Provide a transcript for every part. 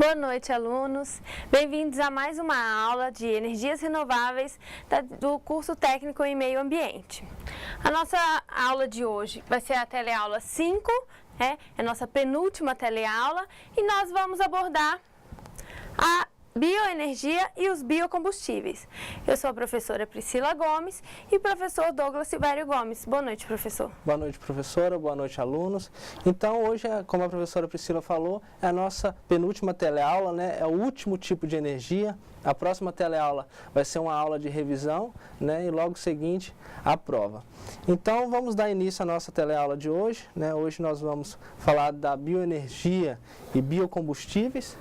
Boa noite, alunos. Bem-vindos a mais uma aula de energias renováveis do curso técnico em meio ambiente. A nossa aula de hoje vai ser a teleaula 5, é a nossa penúltima teleaula, e nós vamos abordar a bioenergia e os biocombustíveis. Eu sou a professora Priscila Gomes e o professor Douglas Silvério Gomes. Boa noite, professor. Boa noite, professora. Boa noite, alunos. Então, hoje, como a professora Priscila falou, é a nossa penúltima teleaula, né? É o último tipo de energia. A próxima teleaula vai ser uma aula de revisão, né? E logo seguinte, a prova. Então, vamos dar início à nossa teleaula de hoje, né? Hoje nós vamos falar da bioenergia e biocombustíveis.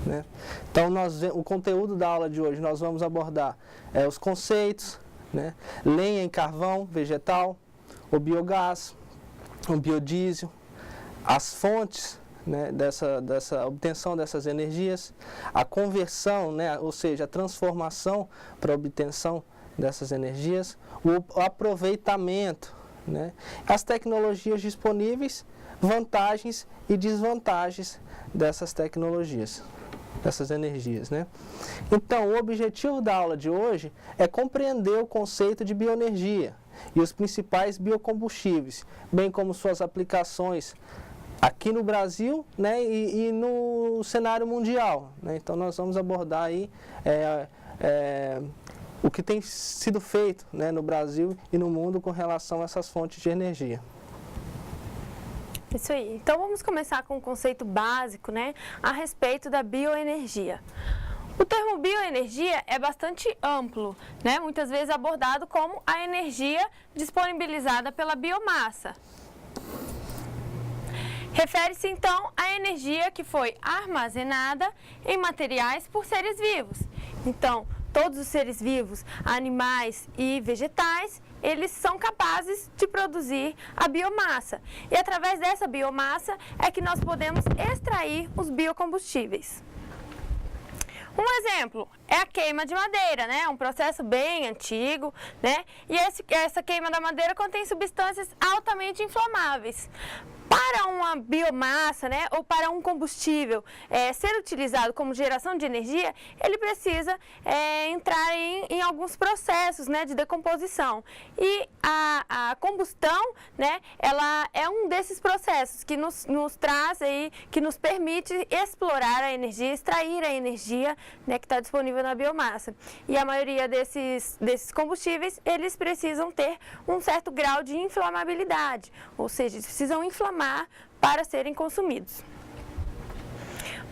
Né? Então, o conteúdo da aula de hoje nós vamos abordar os conceitos, né? Lenha em carvão vegetal, o biogás, o biodiesel, as fontes, né, dessa obtenção dessas energias, a conversão, né, ou seja, a transformação para a obtenção dessas energias, o aproveitamento, né, as tecnologias disponíveis, vantagens e desvantagens dessas tecnologias, dessas energias, né? Então, o objetivo da aula de hoje é compreender o conceito de bioenergia e os principais biocombustíveis, bem como suas aplicações aqui no Brasil, né, e no cenário mundial, né? Então, nós vamos abordar aí o que tem sido feito, né, no Brasil e no mundo com relação a essas fontes de energia. Isso aí. Então, vamos começar com um conceito básico, né, a respeito da bioenergia. O termo bioenergia é bastante amplo, né, muitas vezes abordado como a energia disponibilizada pela biomassa. Refere-se, então, à energia que foi armazenada em materiais por seres vivos. Então, todos os seres vivos, animais e vegetais, eles são capazes de produzir a biomassa. E através dessa biomassa é que nós podemos extrair os biocombustíveis. Um exemplo é a queima de madeira, né? Um processo bem antigo, né? E essa queima da madeira contém substâncias altamente inflamáveis. Para uma biomassa, né, ou para um combustível ser utilizado como geração de energia, ele precisa entrar em alguns processos, né, de decomposição. E a combustão, né, ela é um desses processos que nos traz aí, que nos permite explorar a energia, extrair a energia, né, que está disponível na biomassa. E a maioria desses combustíveis, eles precisam ter um certo grau de inflamabilidade, ou seja, eles precisam inflamar para serem consumidos.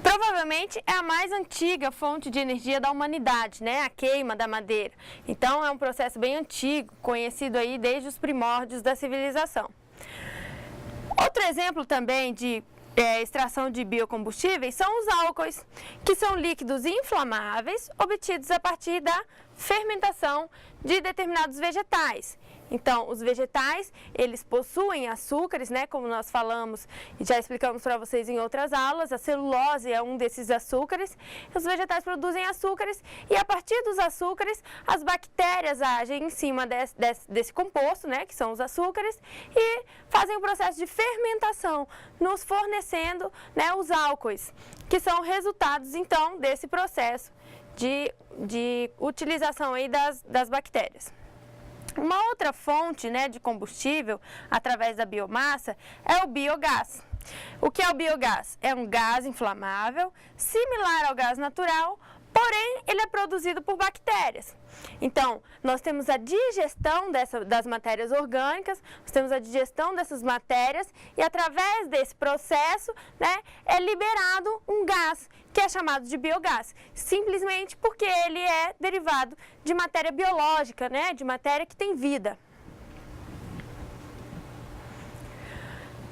Provavelmente é a mais antiga fonte de energia da humanidade, né? A queima da madeira. Então é um processo bem antigo, conhecido aí desde os primórdios da civilização. Outro exemplo também de extração de biocombustíveis são os álcoois, que são líquidos inflamáveis obtidos a partir da fermentação de determinados vegetais. Então, os vegetais, eles possuem açúcares, né, como nós falamos e já explicamos para vocês em outras aulas, a celulose é um desses açúcares. Os vegetais produzem açúcares e a partir dos açúcares, as bactérias agem em cima desse composto, né, que são os açúcares, e fazem o processo de fermentação, nos fornecendo, né, os álcoois, que são resultados, então, desse processo de utilização aí das bactérias. Uma outra fonte, né, de combustível através da biomassa é o biogás. O que é o biogás? É um gás inflamável, similar ao gás natural, porém ele é produzido por bactérias. Então, nós temos a digestão das matérias orgânicas, nós temos a digestão dessas matérias e através desse processo, né, é liberado um gás que é chamado de biogás, simplesmente porque ele é derivado de matéria biológica, né, de matéria que tem vida.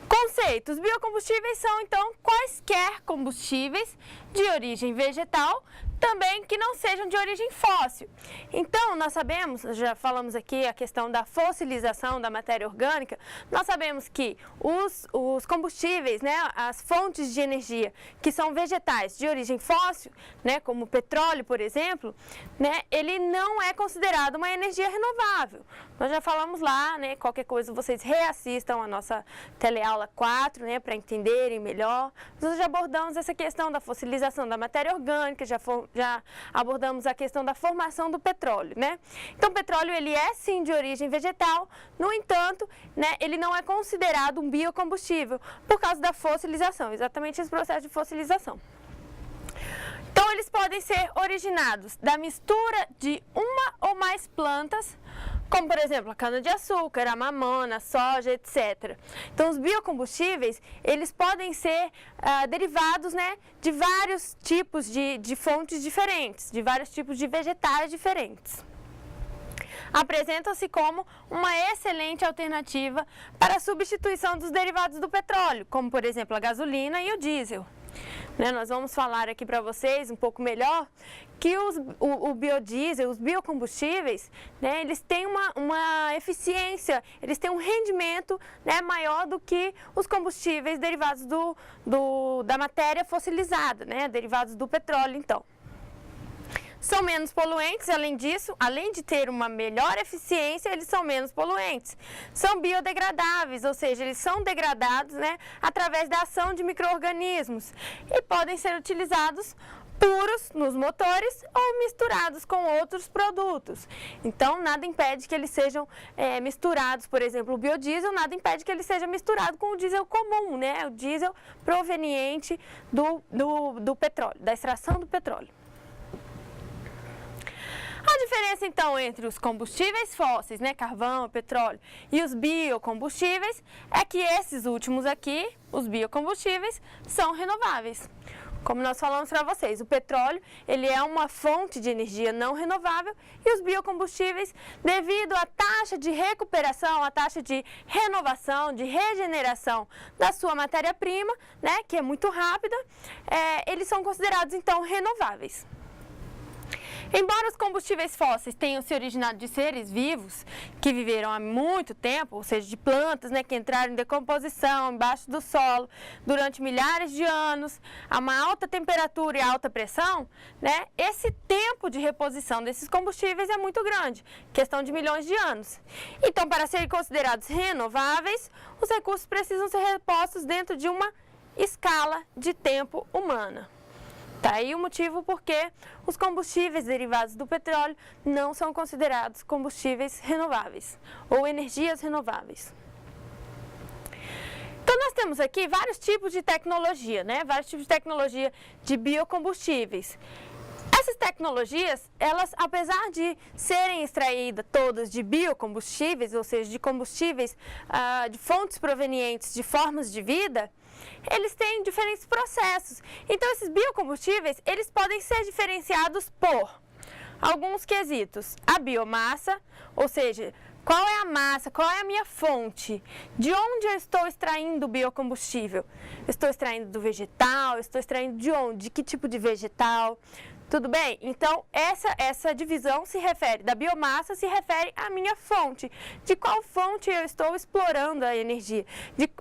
Conceitos. Biocombustíveis são, então, quaisquer combustíveis de origem vegetal, também que não sejam de origem fóssil. Então, nós sabemos, já falamos aqui a questão da fossilização da matéria orgânica, nós sabemos que os combustíveis, né, as fontes de energia que são vegetais de origem fóssil, né, como o petróleo, por exemplo, né, ele não é considerado uma energia renovável. Nós já falamos lá, né, qualquer coisa vocês reassistam a nossa teleaula 4, né, para entenderem melhor. Nós já abordamos essa questão da fossilização fossilização da matéria orgânica, já abordamos a questão da formação do petróleo, né? Então, o petróleo, ele é sim de origem vegetal, no entanto, né, ele não é considerado um biocombustível por causa da fossilização, exatamente esse processo de fossilização. Então, eles podem ser originados da mistura de uma ou mais plantas, como, por exemplo, a cana-de-açúcar, a mamona, a soja, etc. Então, os biocombustíveis, eles podem ser derivados, né, de vários tipos de fontes diferentes, de vários tipos de vegetais diferentes. Apresentam-se como uma excelente alternativa para a substituição dos derivados do petróleo, como, por exemplo, a gasolina e o diesel. Nós vamos falar aqui para vocês um pouco melhor que o biodiesel, os biocombustíveis, né, eles têm uma eficiência, eles têm um rendimento, né, maior do que os combustíveis derivados da matéria fossilizada, né, derivados do petróleo, então. São menos poluentes, além disso, além de ter uma melhor eficiência, eles são menos poluentes. São biodegradáveis, ou seja, eles são degradados, né, através da ação de micro-organismos e podem ser utilizados puros nos motores ou misturados com outros produtos. Então, nada impede que eles sejam misturados, por exemplo, o biodiesel, nada impede que ele seja misturado com o diesel comum, né, o diesel proveniente do petróleo, da extração do petróleo. A diferença, então, entre os combustíveis fósseis, né, carvão, petróleo, e os biocombustíveis é que esses últimos aqui, os biocombustíveis, são renováveis. Como nós falamos para vocês, o petróleo, ele é uma fonte de energia não renovável e os biocombustíveis, devido à taxa de recuperação, à taxa de renovação, de regeneração da sua matéria-prima, né, que é muito rápida, eles são considerados, então, renováveis. Embora os combustíveis fósseis tenham se originado de seres vivos que viveram há muito tempo, ou seja, de plantas, né, que entraram em decomposição embaixo do solo durante milhares de anos, a uma alta temperatura e alta pressão, né, esse tempo de reposição desses combustíveis é muito grande, questão de milhões de anos. Então, para serem considerados renováveis, os recursos precisam ser repostos dentro de uma escala de tempo humana. Tá aí o motivo porque os combustíveis derivados do petróleo não são considerados combustíveis renováveis ou energias renováveis. Então, nós temos aqui vários tipos de tecnologia, né? Vários tipos de tecnologia de biocombustíveis. Essas tecnologias, elas, apesar de serem extraídas todas de biocombustíveis, ou seja, de combustíveis de fontes provenientes de formas de vida, eles têm diferentes processos. Então, esses biocombustíveis, eles podem ser diferenciados por alguns quesitos. A biomassa, ou seja, qual é a massa, qual é a minha fonte, de onde eu estou extraindo o biocombustível? Estou extraindo do vegetal, estou extraindo de onde, de que tipo de vegetal? Tudo bem? Então, essa divisão se refere, da biomassa se refere à minha fonte. De qual fonte eu estou explorando a energia?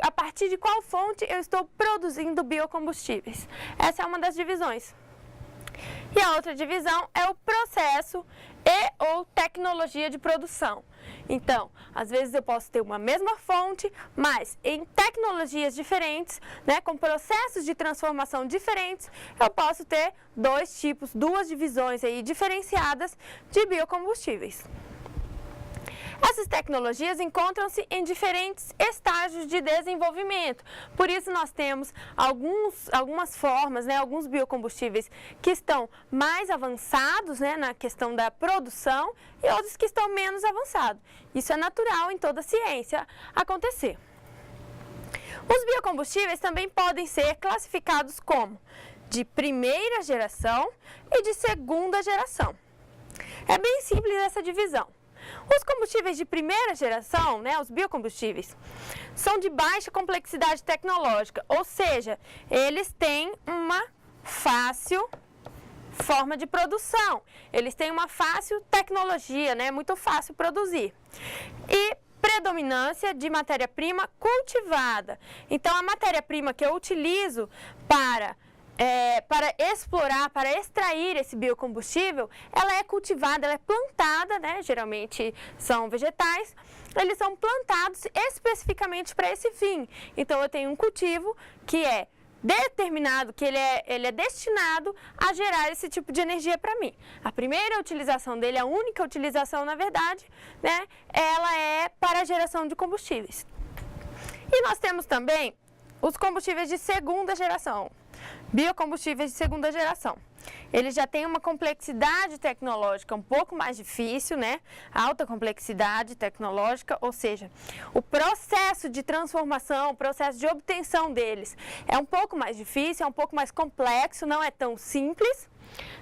A partir de qual fonte eu estou produzindo biocombustíveis? Essa é uma das divisões. E a outra divisão é o processo e ou tecnologia de produção. Então, às vezes eu posso ter uma mesma fonte, mas em tecnologias diferentes, né, com processos de transformação diferentes, eu posso ter duas divisões aí diferenciadas de biocombustíveis. Essas tecnologias encontram-se em diferentes estágios de desenvolvimento. Por isso, nós temos algumas formas, né, alguns biocombustíveis que estão mais avançados, né, na questão da produção e outros que estão menos avançados. Isso é natural em toda a ciência acontecer. Os biocombustíveis também podem ser classificados como de primeira geração e de segunda geração. É bem simples essa divisão. Os combustíveis de primeira geração, né, os biocombustíveis, são de baixa complexidade tecnológica, ou seja, eles têm uma fácil forma de produção, eles têm uma fácil tecnologia, né, muito fácil produzir. E predominância de matéria-prima cultivada. Então, a matéria-prima que eu utilizo para explorar, para extrair esse biocombustível, ela é cultivada, ela é plantada, né? Geralmente são vegetais, eles são plantados especificamente para esse fim. Então, eu tenho um cultivo que é determinado, que ele é destinado a gerar esse tipo de energia para mim. A primeira utilização dele, a única utilização, na verdade, né, ela é para a geração de combustíveis. E nós temos também os combustíveis de segunda geração, biocombustíveis de segunda geração. Eles já têm uma complexidade tecnológica um pouco mais difícil, né? Alta complexidade tecnológica, ou seja, o processo de transformação, o processo de obtenção deles é um pouco mais difícil, é um pouco mais complexo, não é tão simples,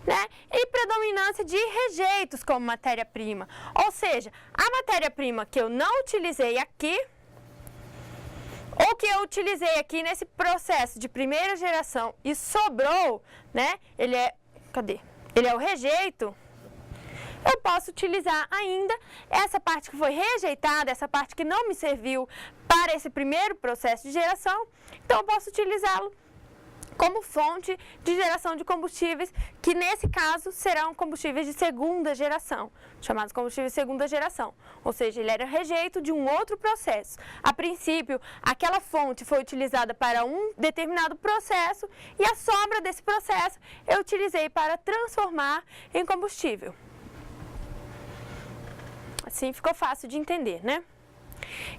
né? E predominância de rejeitos como matéria-prima, ou seja, a matéria-prima que eu não utilizei aqui, ou que eu utilizei aqui nesse processo de primeira geração e sobrou, né? Ele é o rejeito. Eu posso utilizar ainda essa parte que foi rejeitada, essa parte que não me serviu para esse primeiro processo de geração. Então, eu posso utilizá-lo como fonte de geração de combustíveis, que nesse caso serão combustíveis de segunda geração, chamados combustíveis de segunda geração. Ou seja, ele era rejeito de um outro processo. A princípio, aquela fonte foi utilizada para um determinado processo e a sobra desse processo eu utilizei para transformar em combustível. Assim ficou fácil de entender, né?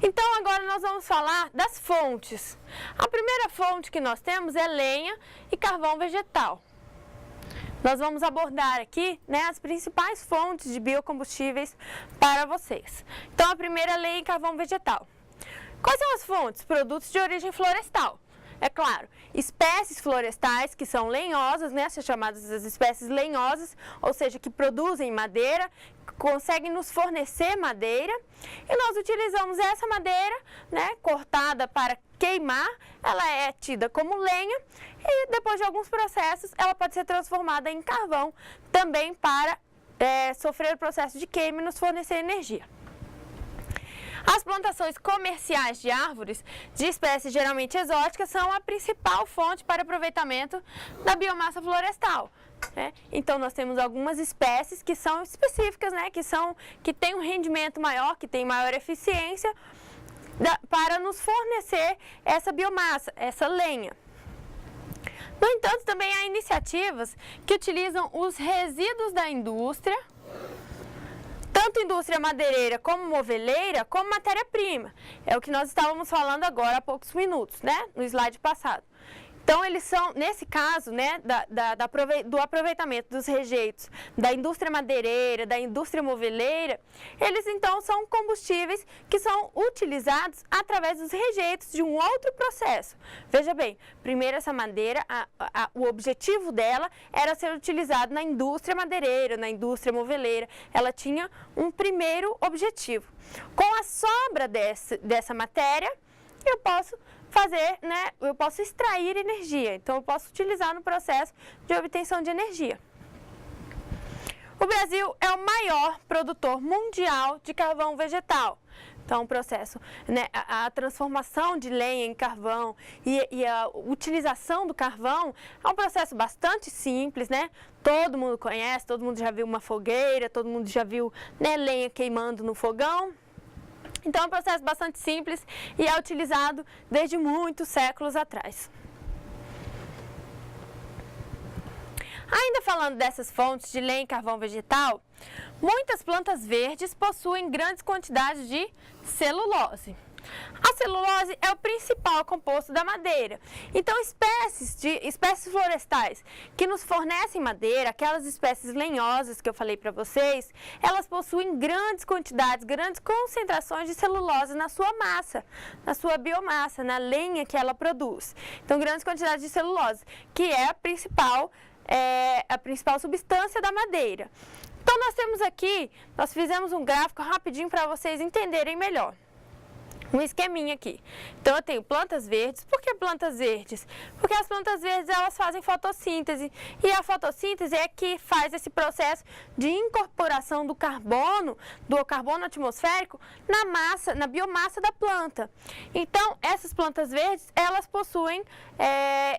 Então, agora nós vamos falar das fontes. A primeira fonte que nós temos é lenha e carvão vegetal. Nós vamos abordar aqui, né, as principais fontes de biocombustíveis para vocês. Então, a primeira é lenha e carvão vegetal. Quais são as fontes? Produtos de origem florestal. É claro, espécies florestais que são lenhosas, né, são chamadas as espécies lenhosas, ou seja, que produzem madeira, conseguem nos fornecer madeira, e nós utilizamos essa madeira, né, cortada para queimar, ela é tida como lenha, e depois de alguns processos ela pode ser transformada em carvão, também para sofrer o processo de queima e nos fornecer energia. As plantações comerciais de árvores de espécies geralmente exóticas são a principal fonte para aproveitamento da biomassa florestal, né? Então, nós temos algumas espécies que são específicas, né? Que têm um rendimento maior, que têm maior eficiência para nos fornecer essa biomassa, essa lenha. No entanto, também há iniciativas que utilizam os resíduos da indústria, tanto indústria madeireira como moveleira, como matéria-prima. É o que nós estávamos falando agora há poucos minutos, né? No slide passado. Então, eles são, nesse caso, né, do aproveitamento dos rejeitos da indústria madeireira, da indústria moveleira, eles então são combustíveis que são utilizados através dos rejeitos de um outro processo. Veja bem, primeiro essa madeira, o objetivo dela era ser utilizado na indústria madeireira, na indústria moveleira. Ela tinha um primeiro objetivo. Com a sobra dessa matéria, eu posso eu posso extrair energia, então eu posso utilizar no processo de obtenção de energia. O Brasil é o maior produtor mundial de carvão vegetal. Então, o processo, né, a transformação de lenha em carvão e a utilização do carvão é um processo bastante simples, né? Todo mundo conhece, todo mundo já viu uma fogueira, todo mundo já viu, né, lenha queimando no fogão. Então, é um processo bastante simples e é utilizado desde muitos séculos atrás. Ainda falando dessas fontes de lenha e carvão vegetal, muitas plantas verdes possuem grandes quantidades de celulose. A celulose é o principal composto da madeira. Então, espécies florestais que nos fornecem madeira, aquelas espécies lenhosas que eu falei para vocês, elas possuem grandes quantidades, grandes concentrações de celulose na sua massa, na sua biomassa, na lenha que ela produz. Então, grandes quantidades de celulose, que é a principal substância da madeira. Então, nós fizemos um gráfico rapidinho para vocês entenderem melhor. Um esqueminha aqui. Então, eu tenho plantas verdes. Por que plantas verdes? Porque as plantas verdes, elas fazem fotossíntese. E a fotossíntese é que faz esse processo de incorporação do carbono atmosférico na biomassa da planta. Então, essas plantas verdes, elas possuem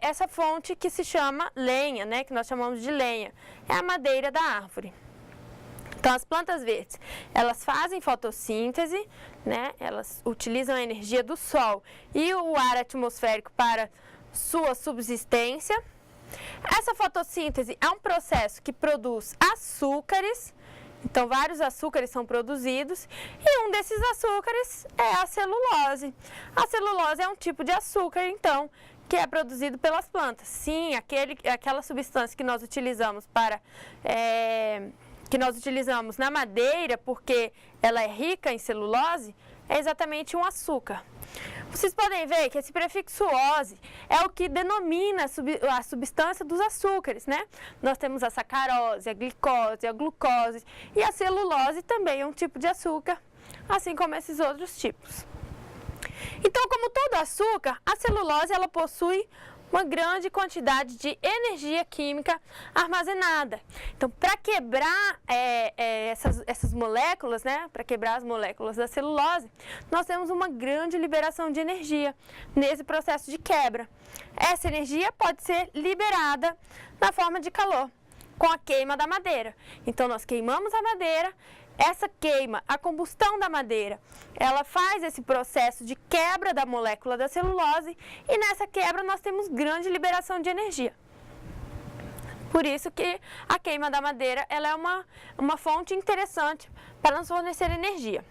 essa fonte que se chama lenha, né? Que nós chamamos de lenha. É a madeira da árvore. Então, as plantas verdes, elas fazem fotossíntese, né? Elas utilizam a energia do sol e o ar atmosférico para sua subsistência. Essa fotossíntese é um processo que produz açúcares, então vários açúcares são produzidos, e um desses açúcares é a celulose. A celulose é um tipo de açúcar, então, que é produzido pelas plantas. Sim, aquela substância que nós utilizamos que nós utilizamos na madeira, porque ela é rica em celulose, é exatamente um açúcar. Vocês podem ver que esse prefixo -ose é o que denomina a substância dos açúcares, né? Nós temos a sacarose, a glicose, a glucose, e a celulose também é um tipo de açúcar, assim como esses outros tipos. Então, como todo açúcar, a celulose ela possui uma grande quantidade de energia química armazenada. Então, para quebrar essas moléculas, né, para quebrar as moléculas da celulose, nós temos uma grande liberação de energia nesse processo de quebra. Essa energia pode ser liberada na forma de calor, com a queima da madeira. Então, nós queimamos a madeira. Essa queima, a combustão da madeira, ela faz esse processo de quebra da molécula da celulose e nessa quebra nós temos grande liberação de energia. Por isso que a queima da madeira ela é uma fonte interessante para nos fornecer energia.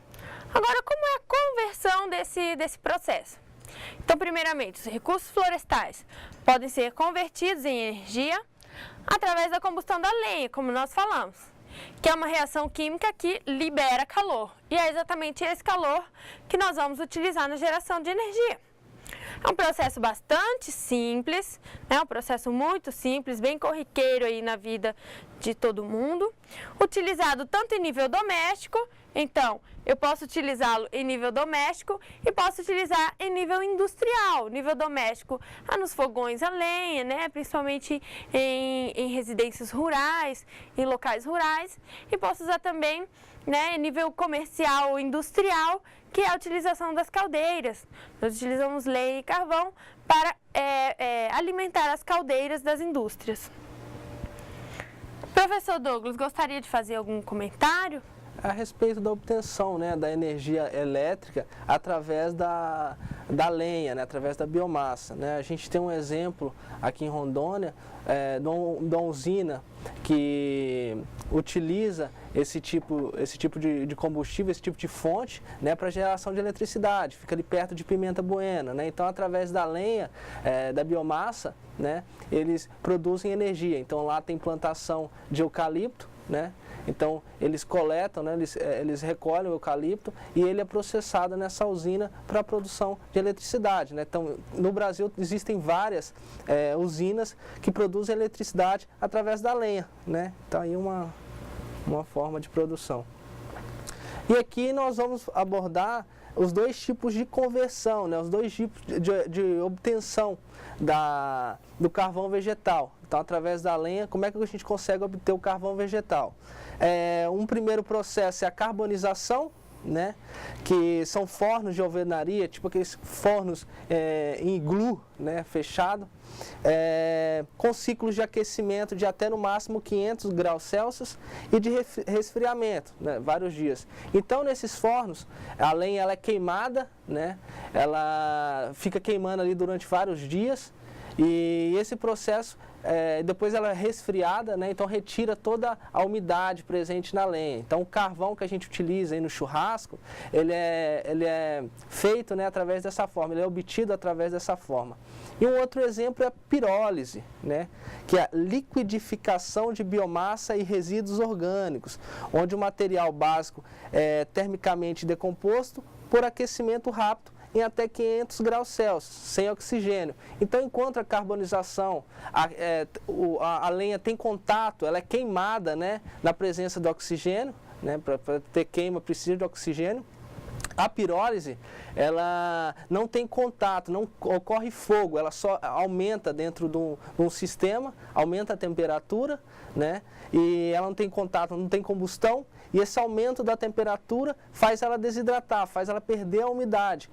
Agora, como é a conversão desse processo? Então, primeiramente, os recursos florestais podem ser convertidos em energia através da combustão da lenha, como nós falamos, que é uma reação química que libera calor. E é exatamente esse calor que nós vamos utilizar na geração de energia. É um processo bastante simples, é um processo muito simples, bem corriqueiro aí na vida de todo mundo, utilizado tanto em nível doméstico, então eu posso utilizá-lo em nível doméstico e posso utilizar em nível industrial. Nível doméstico, nos fogões a lenha, né, principalmente em residências rurais, em locais rurais, e posso usar também, né, em nível comercial ou industrial, que é a utilização das caldeiras. Nós utilizamos lenha e carvão para alimentar as caldeiras das indústrias. Professor Douglas, gostaria de fazer algum comentário? A respeito da obtenção, né, da energia elétrica através da lenha, né, através da biomassa, né? A gente tem um exemplo aqui em Rondônia, de uma usina que utiliza esse tipo de combustível, esse tipo de fonte, né, para geração de eletricidade. Fica ali perto de Pimenta Buena, né? Então, através da lenha, da biomassa, né, eles produzem energia. Então, lá tem plantação de eucalipto, né? Então, eles coletam, né, eles recolhem o eucalipto e ele é processado nessa usina para a produção de eletricidade, né? Então, no Brasil existem várias usinas que produzem eletricidade através da lenha, né? Então, aí uma forma de produção. E aqui nós vamos abordar os dois tipos de conversão, né? Os dois tipos de obtenção do carvão vegetal. Então, através da lenha, como é que a gente consegue obter o carvão vegetal? Um primeiro processo é a carbonização, né? Que são fornos de alvenaria, tipo aqueles fornos em iglu, né? Fechado, com ciclos de aquecimento de até no máximo 500 graus Celsius e de resfriamento, né? Vários dias. Então, nesses fornos, a lenha ela é queimada, né? Ela fica queimando ali durante vários dias e esse processo depois ela é resfriada, né? Então retira toda a umidade presente na lenha. Então o carvão que a gente utiliza aí no churrasco, ele é feito, né, através dessa forma, ele é obtido através dessa forma. E um outro exemplo é a pirólise, né, que é a liquidificação de biomassa e resíduos orgânicos, onde o material básico é termicamente decomposto por aquecimento rápido em até 500 graus Celsius, sem oxigênio. Então, enquanto a carbonização, a lenha tem contato, ela é queimada, né, na presença do oxigênio, né, para ter queima precisa de oxigênio. A pirólise, ela não tem contato, não ocorre fogo, ela só aumenta dentro de um sistema, aumenta a temperatura, né, e ela não tem contato, não tem combustão, e esse aumento da temperatura faz ela desidratar, faz ela perder a umidade,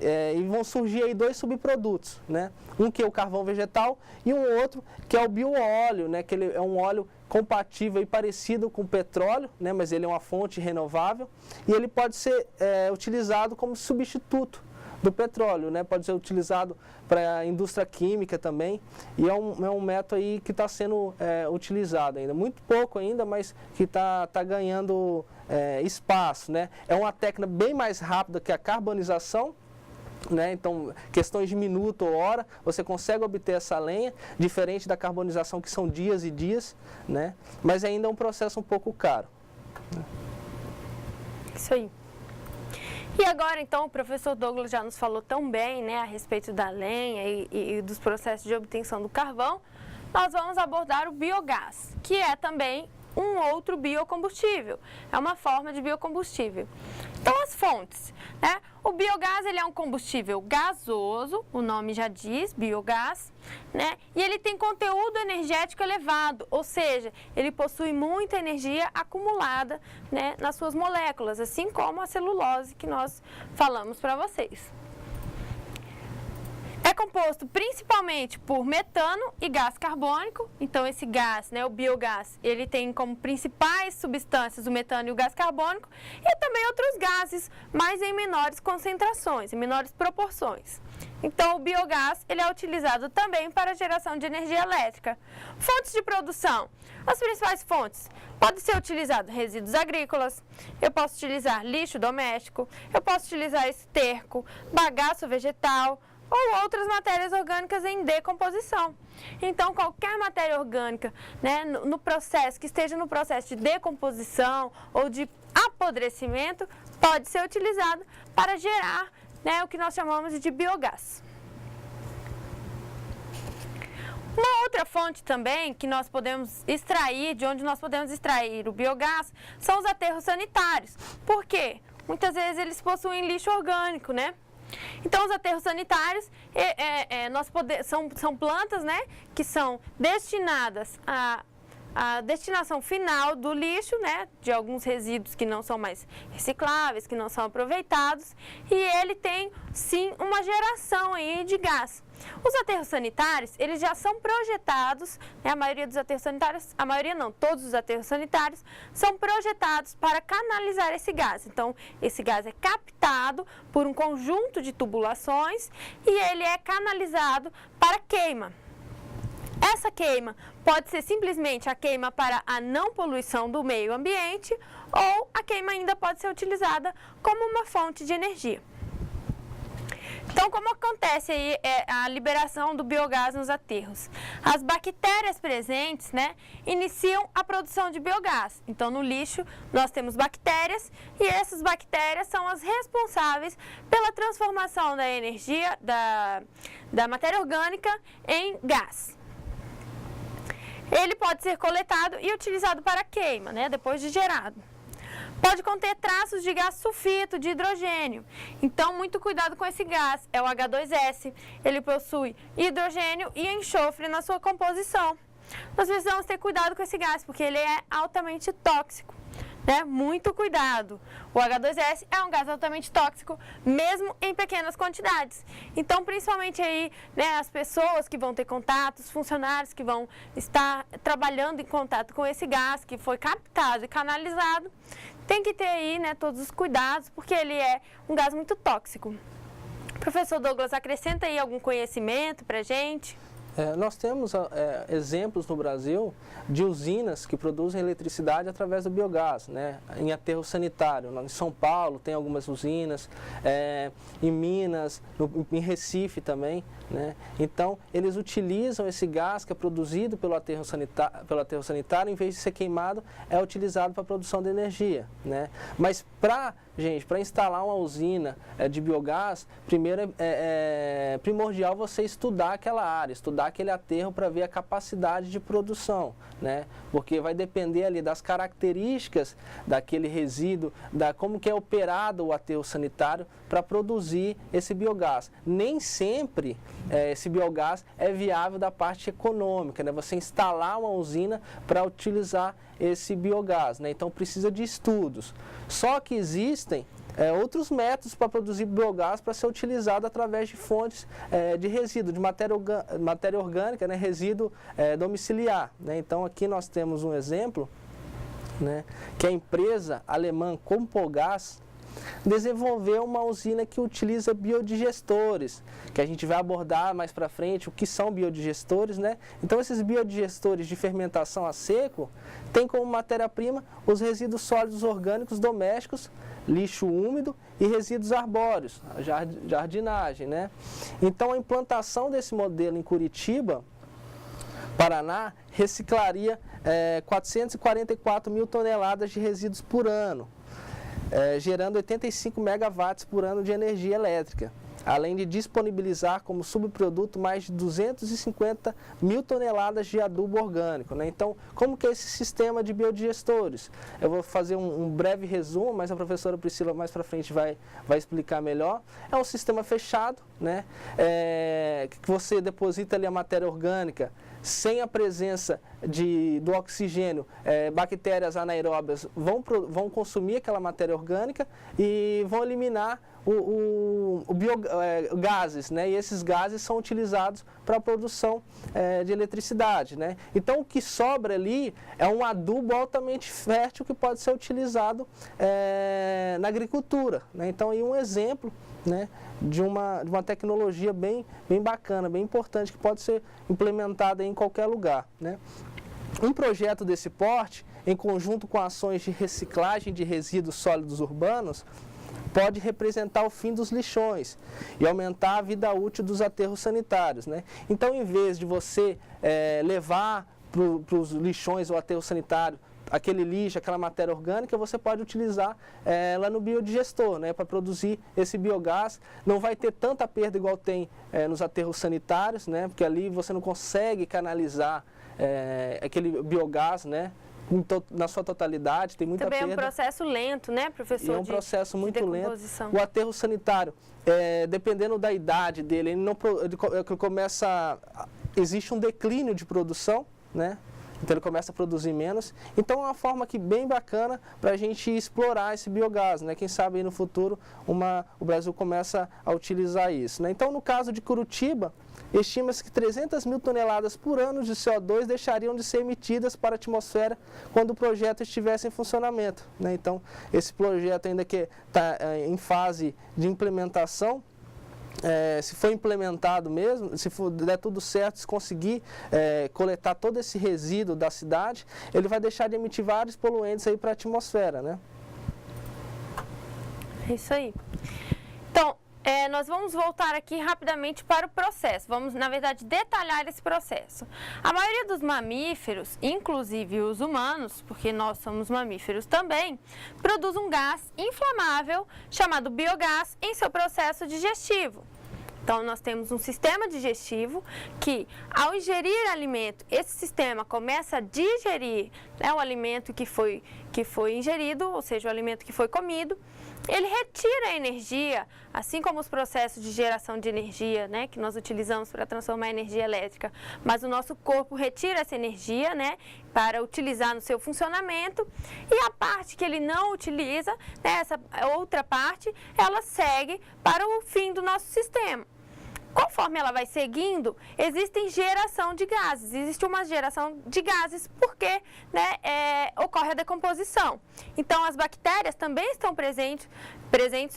e vão surgir aí dois subprodutos, né, um que é o carvão vegetal e um outro que é o bioóleo, né, que ele é um óleo compatível e parecido com o petróleo, né, mas ele é uma fonte renovável e ele pode ser utilizado como substituto do petróleo, né? Pode ser utilizado para a indústria química também, e é um método aí que está sendo utilizado ainda, muito pouco ainda, mas que está ganhando espaço, né? É uma técnica bem mais rápida que a carbonização, né? Então, questões de minuto ou hora, você consegue obter essa lenha, diferente da carbonização, que são dias e dias, né? Mas ainda é um processo um pouco caro. Isso aí. E agora, então, o professor Douglas já nos falou tão bem, né, a respeito da lenha e dos processos de obtenção do carvão. Nós vamos abordar o biogás, que é também um outro biocombustível, é uma forma de biocombustível. Então, as fontes, né? O biogás, ele é um combustível gasoso, o nome já diz, biogás, né? E ele tem conteúdo energético elevado, ou seja, ele possui muita energia acumulada, né, nas suas moléculas, assim como a celulose que nós falamos para vocês. É composto principalmente por metano e gás carbônico. Então, esse gás, né, o biogás, ele tem como principais substâncias o metano e o gás carbônico e também outros gases, mas em menores concentrações, em menores proporções. Então, o biogás, ele é utilizado também para a geração de energia elétrica. Fontes de produção. As principais fontes. Pode ser utilizado resíduos agrícolas, eu posso utilizar lixo doméstico, eu posso utilizar esterco, bagaço vegetal, ou outras matérias orgânicas em decomposição. Então, qualquer matéria orgânica, né, no processo, que esteja no processo de decomposição ou de apodrecimento, pode ser utilizado para gerar, né, o que nós chamamos de biogás. Uma outra fonte também que nós podemos extrair, de onde nós podemos extrair o biogás, são os aterros sanitários. Por quê? Muitas vezes eles possuem lixo orgânico, né? Então, os aterros sanitários são plantas, né, que são destinadas à destinação final do lixo, né, de alguns resíduos que não são mais recicláveis, que não são aproveitados, e ele tem, sim, uma geração aí de gás. Os aterros sanitários, eles já são projetados, né, a maioria dos aterros sanitários, a maioria não, todos os aterros sanitários são projetados para canalizar esse gás. Então, esse gás é captado por um conjunto de tubulações e ele é canalizado para queima. Essa queima pode ser simplesmente a queima para a não poluição do meio ambiente ou a queima ainda pode ser utilizada como uma fonte de energia. Então, como acontece aí a liberação do biogás nos aterros? As bactérias presentes, né, iniciam a produção de biogás. Então, no lixo, nós temos bactérias e essas bactérias são as responsáveis pela transformação da energia, da matéria orgânica em gás. Ele pode ser coletado e utilizado para queima, né, depois de gerado. Pode conter traços de gás sulfito de hidrogênio. Então, muito cuidado com esse gás. É o H2S. Ele possui hidrogênio e enxofre na sua composição. Nós precisamos ter cuidado com esse gás, porque ele é altamente tóxico, né? Muito cuidado. O H2S é um gás altamente tóxico, mesmo em pequenas quantidades. Então, principalmente aí, né, as pessoas que vão ter contato, os funcionários que vão estar trabalhando em contato com esse gás que foi captado e canalizado, tem que ter aí, né, todos os cuidados, porque ele é um gás muito tóxico. Professor Douglas, acrescenta aí algum conhecimento para a gente? Nós temos exemplos no Brasil de usinas que produzem eletricidade através do biogás, né, em aterro sanitário. Em São Paulo tem algumas usinas, em Minas, em Recife também, né? Então, eles utilizam esse gás que é produzido pelo aterro sanitário, em vez de ser queimado, é utilizado para a produção de energia, né? Mas para instalar uma usina de biogás, primeiro é primordial você estudar aquela área, estudar aquele aterro para ver a capacidade de produção, né? Porque vai depender ali das características daquele resíduo, como que é operado o aterro sanitário para produzir esse biogás. Nem sempre esse biogás é viável da parte econômica, né? Você instalar uma usina para utilizar esse biogás, né? Então precisa de estudos. Só que existem outros métodos para produzir biogás para ser utilizado através de fontes de resíduo, de matéria orgânica, né? Resíduo domiciliar, né? Então aqui nós temos um exemplo, né? Que a empresa alemã Compogás, desenvolver uma usina que utiliza biodigestores, que a gente vai abordar mais para frente o que são biodigestores, né? Então esses biodigestores de fermentação a seco têm como matéria-prima os resíduos sólidos orgânicos domésticos, lixo úmido e resíduos arbóreos, a jardinagem, né? Então a implantação desse modelo em Curitiba, Paraná, reciclaria 444 mil toneladas de resíduos por ano, gerando 85 megawatts por ano de energia elétrica, além de disponibilizar como subproduto mais de 250 mil toneladas de adubo orgânico, né? Então, como que é esse sistema de biodigestores? Eu vou fazer um breve resumo, mas a professora Priscila mais para frente vai explicar melhor. É um sistema fechado, né? Que você deposita ali a matéria orgânica sem a presença do oxigênio. Bactérias anaeróbias vão consumir aquela matéria orgânica e vão eliminar gases, né? E esses gases são utilizados para a produção de eletricidade, né? Então, o que sobra ali é um adubo altamente fértil que pode ser utilizado na agricultura, né? Então, aí um exemplo, né, de uma tecnologia bem bacana, bem importante, que pode ser implementada em qualquer lugar, né? Um projeto desse porte, em conjunto com ações de reciclagem de resíduos sólidos urbanos, pode representar o fim dos lixões e aumentar a vida útil dos aterros sanitários, né? Então, em vez de você levar para os lixões ou aterro sanitário aquele lixo, aquela matéria orgânica, você pode utilizar ela no biodigestor, né, para produzir esse biogás. Não vai ter tanta perda igual tem nos aterros sanitários, né, porque ali você não consegue canalizar aquele biogás, né, na sua totalidade, tem muita perda. Também é um processo lento, né, professor? É um processo muito lento. O aterro sanitário, dependendo da idade dele, ele começa, existe um declínio de produção, né? Então ele começa a produzir menos. Então é uma forma bem bacana para a gente explorar esse biogás, né? Quem sabe aí no futuro o Brasil começa a utilizar isso, né? Então, no caso de Curitiba, estima-se que 300 mil toneladas por ano de CO2 deixariam de ser emitidas para a atmosfera quando o projeto estivesse em funcionamento, né? Então, esse projeto ainda que está em fase de implementação, se for implementado mesmo, se der tudo certo, se conseguir coletar todo esse resíduo da cidade, ele vai deixar de emitir vários poluentes aí para a atmosfera, né? É isso aí. Então, nós vamos voltar aqui rapidamente para o processo. Vamos, na verdade, detalhar esse processo. A maioria dos mamíferos, inclusive os humanos, porque nós somos mamíferos também, produz um gás inflamável chamado biogás em seu processo digestivo. Então, nós temos um sistema digestivo que, ao ingerir alimento, esse sistema começa a digerir, né, o alimento que foi ingerido, ou seja, o alimento que foi comido. Ele retira a energia, assim como os processos de geração de energia, né, que nós utilizamos para transformar a energia elétrica, mas o nosso corpo retira essa energia, né, para utilizar no seu funcionamento, e a parte que ele não utiliza, né, essa outra parte, ela segue para o fim do nosso sistema. Conforme ela vai seguindo, existe geração de gases, existe uma geração de gases porque, né, ocorre a decomposição. Então, as bactérias também estão presentes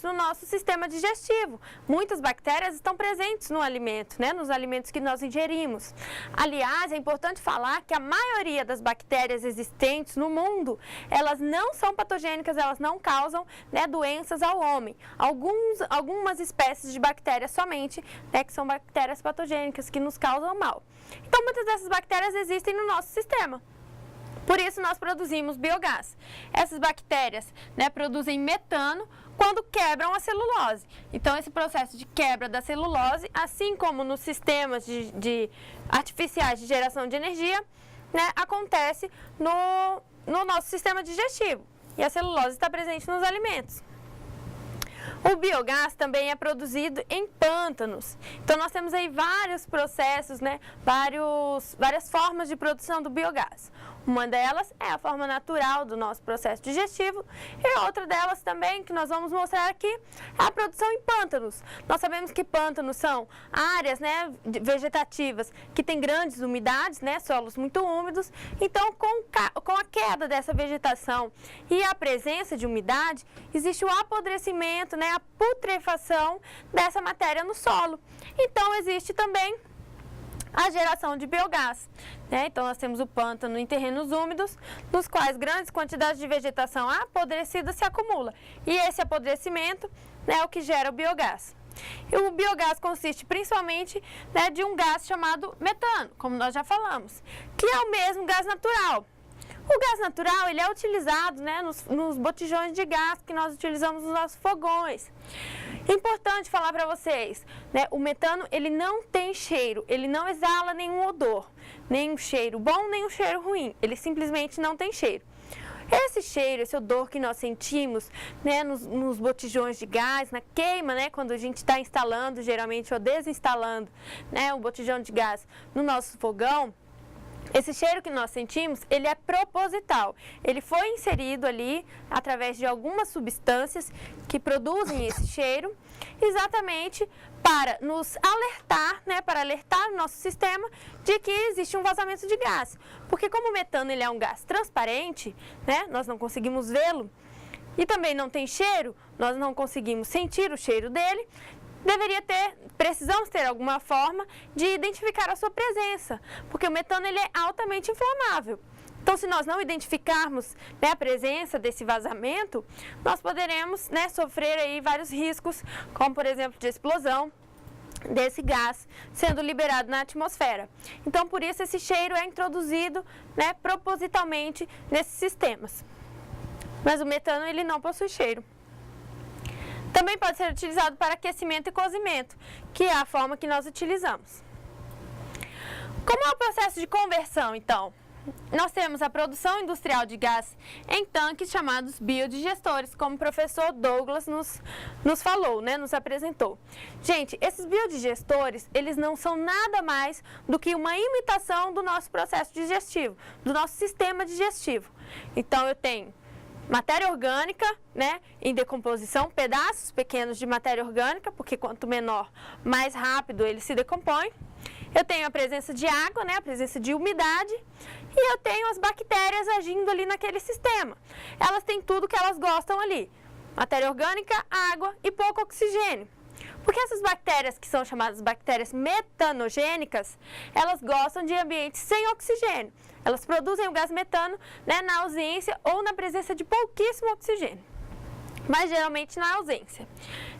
no nosso sistema digestivo. Muitas bactérias estão presentes no alimento, né, nos alimentos que nós ingerimos. Aliás, é importante falar que a maioria das bactérias existentes no mundo, elas não são patogênicas, elas não causam, né, doenças ao homem. Algumas espécies de bactérias somente, né, que são bactérias patogênicas que nos causam mal. Então, muitas dessas bactérias existem no nosso sistema. Por isso, nós produzimos biogás. Essas bactérias, né, produzem metano quando quebram a celulose. Então, esse processo de quebra da celulose, assim como nos sistemas de artificiais de geração de energia, né, acontece no nosso sistema digestivo. E a celulose está presente nos alimentos. O biogás também é produzido em pântanos. Então, nós temos aí vários processos, né? Várias formas de produção do biogás. Uma delas é a forma natural do nosso processo digestivo e outra delas também, que nós vamos mostrar aqui, é a produção em pântanos. Nós sabemos que pântanos são áreas, né, vegetativas que têm grandes umidades, né, solos muito úmidos. Então, com a queda dessa vegetação e a presença de umidade, existe o apodrecimento, né, a putrefação dessa matéria no solo. Então, existe também a geração de biogás, né? Então, nós temos o pântano em terrenos úmidos, nos quais grandes quantidades de vegetação apodrecida se acumula. E esse apodrecimento, né, é o que gera o biogás. E o biogás consiste principalmente, né, de um gás chamado metano, como nós já falamos, que é o mesmo gás natural. O gás natural, ele é utilizado, né, nos botijões de gás que nós utilizamos nos nossos fogões. Importante falar para vocês, né, o metano, ele não tem cheiro, ele não exala nenhum odor, nem um cheiro bom, nem um cheiro ruim, ele simplesmente não tem cheiro. Esse cheiro, esse odor que nós sentimos, né, nos botijões de gás, na queima, né, quando a gente está instalando, geralmente, ou desinstalando, né, o botijão de gás no nosso fogão, esse cheiro que nós sentimos, ele é proposital. Ele foi inserido ali através de algumas substâncias que produzem esse cheiro, exatamente para nos alertar, né, para alertar o nosso sistema de que existe um vazamento de gás. Porque como o metano ele é um gás transparente, né, nós não conseguimos vê-lo, e também não tem cheiro, nós não conseguimos sentir o cheiro dele, precisamos ter alguma forma de identificar a sua presença, porque o metano ele é altamente inflamável. Então, se nós não identificarmos, né, a presença desse vazamento, nós poderemos, né, sofrer aí vários riscos, como por exemplo de explosão desse gás sendo liberado na atmosfera. Então, por isso esse cheiro é introduzido, né, propositalmente nesses sistemas. Mas o metano ele não possui cheiro. Também pode ser utilizado para aquecimento e cozimento, que é a forma que nós utilizamos. Como é o processo de conversão, então? Nós temos a produção industrial de gás em tanques chamados biodigestores, como o professor Douglas nos falou, né, nos apresentou. Gente, esses biodigestores, eles não são nada mais do que uma imitação do nosso processo digestivo, do nosso sistema digestivo. Então, eu tenho matéria orgânica, né, em decomposição, pedaços pequenos de matéria orgânica, porque quanto menor, mais rápido ele se decompõe. Eu tenho a presença de água, né, a presença de umidade, e eu tenho as bactérias agindo ali naquele sistema. Elas têm tudo que elas gostam ali: matéria orgânica, água e pouco oxigênio. Porque essas bactérias, que são chamadas bactérias metanogênicas, elas gostam de ambientes sem oxigênio. Elas produzem o gás metano, né, na ausência ou na presença de pouquíssimo oxigênio, mas geralmente na ausência.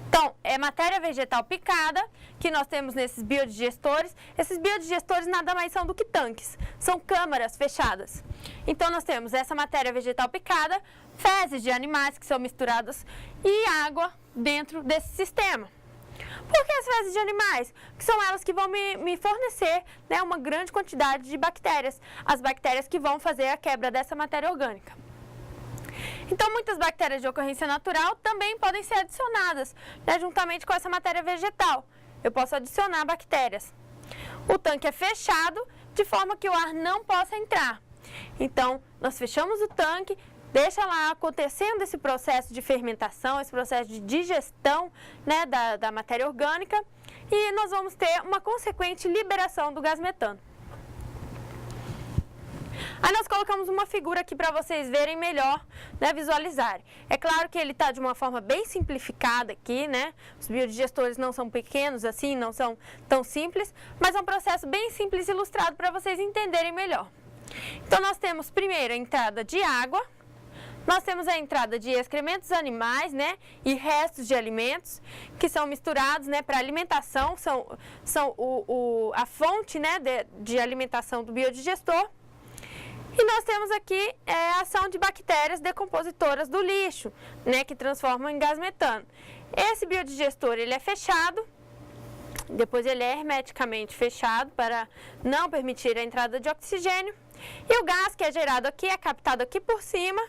Então, é matéria vegetal picada que nós temos nesses biodigestores. Esses biodigestores nada mais são do que tanques, são câmaras fechadas. Então, nós temos essa matéria vegetal picada, fezes de animais que são misturadas e água dentro desse sistema. Por que as fezes de animais? Que são elas que vão me fornecer, né, uma grande quantidade de bactérias, as bactérias que vão fazer a quebra dessa matéria orgânica. Então, muitas bactérias de ocorrência natural também podem ser adicionadas, né, juntamente com essa matéria vegetal. Eu posso adicionar bactérias. O tanque é fechado de forma que o ar não possa entrar. Então, nós fechamos o tanque, deixa lá acontecendo esse processo de fermentação, esse processo de digestão, né, da matéria orgânica, e nós vamos ter uma consequente liberação do gás metano. Aí nós colocamos uma figura aqui para vocês verem melhor, né, visualizarem. É claro que ele está de uma forma bem simplificada aqui, né? Os biodigestores não são pequenos assim, não são tão simples, mas é um processo bem simples e ilustrado para vocês entenderem melhor. Então, nós temos primeiro a entrada de água, nós temos a entrada de excrementos animais, né, e restos de alimentos que são misturados, né, para alimentação, são a fonte, né, de alimentação do biodigestor. E nós temos aqui a ação de bactérias decompositoras do lixo, né, que transformam em gás metano. Esse biodigestor ele é fechado, depois ele é hermeticamente fechado para não permitir a entrada de oxigênio. E o gás que é gerado aqui é captado aqui por cima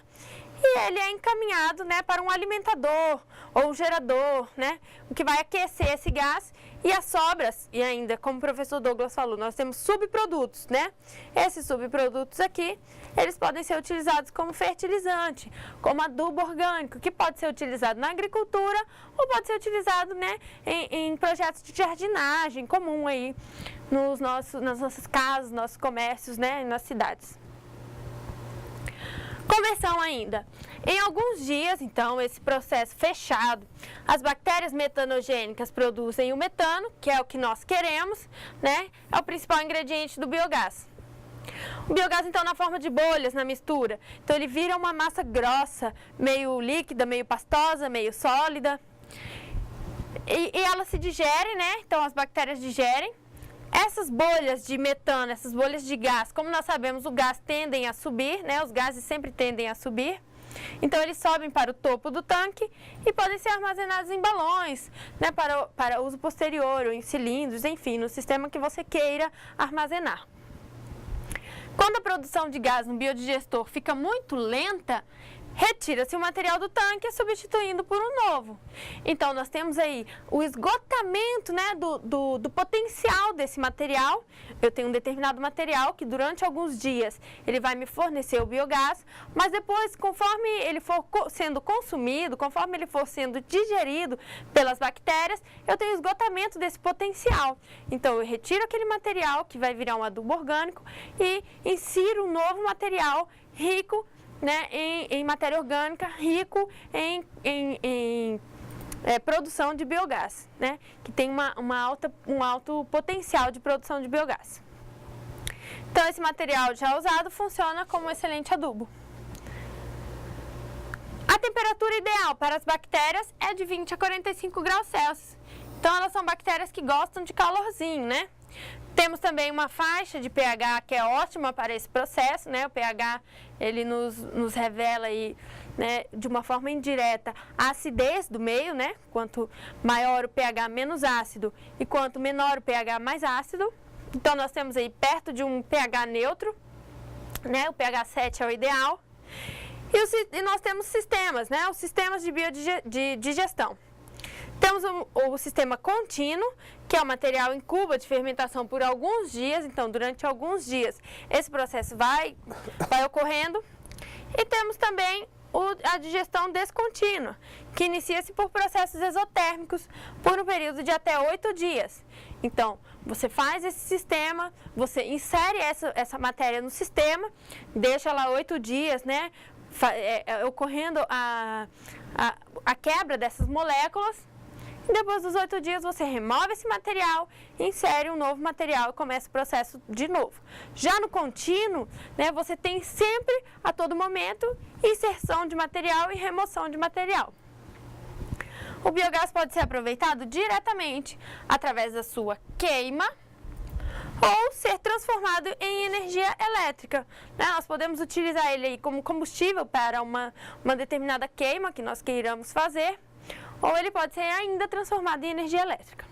e ele é encaminhado, né, para um alimentador ou um gerador, né, o que vai aquecer esse gás. E as sobras, e ainda, como o professor Douglas falou, nós temos subprodutos, né? Esses subprodutos aqui, eles podem ser utilizados como fertilizante, como adubo orgânico, que pode ser utilizado na agricultura ou pode ser utilizado, né, em projetos de jardinagem comum aí nas nossas casas, nossos comércios, né, nas cidades. Conversão ainda. Em alguns dias, então, esse processo fechado, as bactérias metanogênicas produzem o metano, que é o que nós queremos, né? É o principal ingrediente do biogás. O biogás, então, na forma de bolhas na mistura. Então, ele vira uma massa grossa, meio líquida, meio pastosa, meio sólida. E ela se digere, né? Então, as bactérias digerem. Essas bolhas de metano, essas bolhas de gás, como nós sabemos, o gás tendem a subir, né? Os gases sempre tendem a subir. Então, eles sobem para o topo do tanque e podem ser armazenados em balões, né? Para uso posterior, ou em cilindros, enfim, no sistema que você queira armazenar. Quando a produção de gás no biodigestor fica muito lenta, retira-se o material do tanque, substituindo por um novo. Então, nós temos aí o esgotamento, né, do potencial desse material. Eu tenho um determinado material que durante alguns dias ele vai me fornecer o biogás, mas depois, conforme ele for sendo consumido, conforme ele for sendo digerido pelas bactérias, eu tenho esgotamento desse potencial. Então, eu retiro aquele material que vai virar um adubo orgânico e insiro um novo material rico, né, em matéria orgânica, rico em produção de biogás, né, que tem um alto potencial de produção de biogás. Então, esse material já usado funciona como um excelente adubo. A temperatura ideal para as bactérias é de 20 a 45 graus Celsius. Então, elas são bactérias que gostam de calorzinho, né? Temos também uma faixa de pH que é ótima para esse processo, né? O pH, ele nos revela aí, né, de uma forma indireta a acidez do meio, né? Quanto maior o pH, menos ácido, e quanto menor o pH, mais ácido. Então, nós temos aí perto de um pH neutro, né? O pH 7 é o ideal. E nós temos sistemas, né? Os sistemas de digestão. Temos o sistema contínuo, que é o material em cuba de fermentação por alguns dias. Então, durante alguns dias, esse processo vai ocorrendo. E temos também a digestão descontínua, que inicia-se por processos exotérmicos por um período de até 8 dias. Então, você faz esse sistema, você insere essa matéria no sistema, deixa lá 8 dias, né, ocorrendo a quebra dessas moléculas. E depois dos 8 dias, você remove esse material, insere um novo material e começa o processo de novo. Já no contínuo, né, você tem sempre, a todo momento, inserção de material e remoção de material. O biogás pode ser aproveitado diretamente através da sua queima ou ser transformado em energia elétrica, né? Nós podemos utilizar ele aí como combustível para uma determinada queima que nós queiramos fazer, ou ele pode ser ainda transformado em energia elétrica.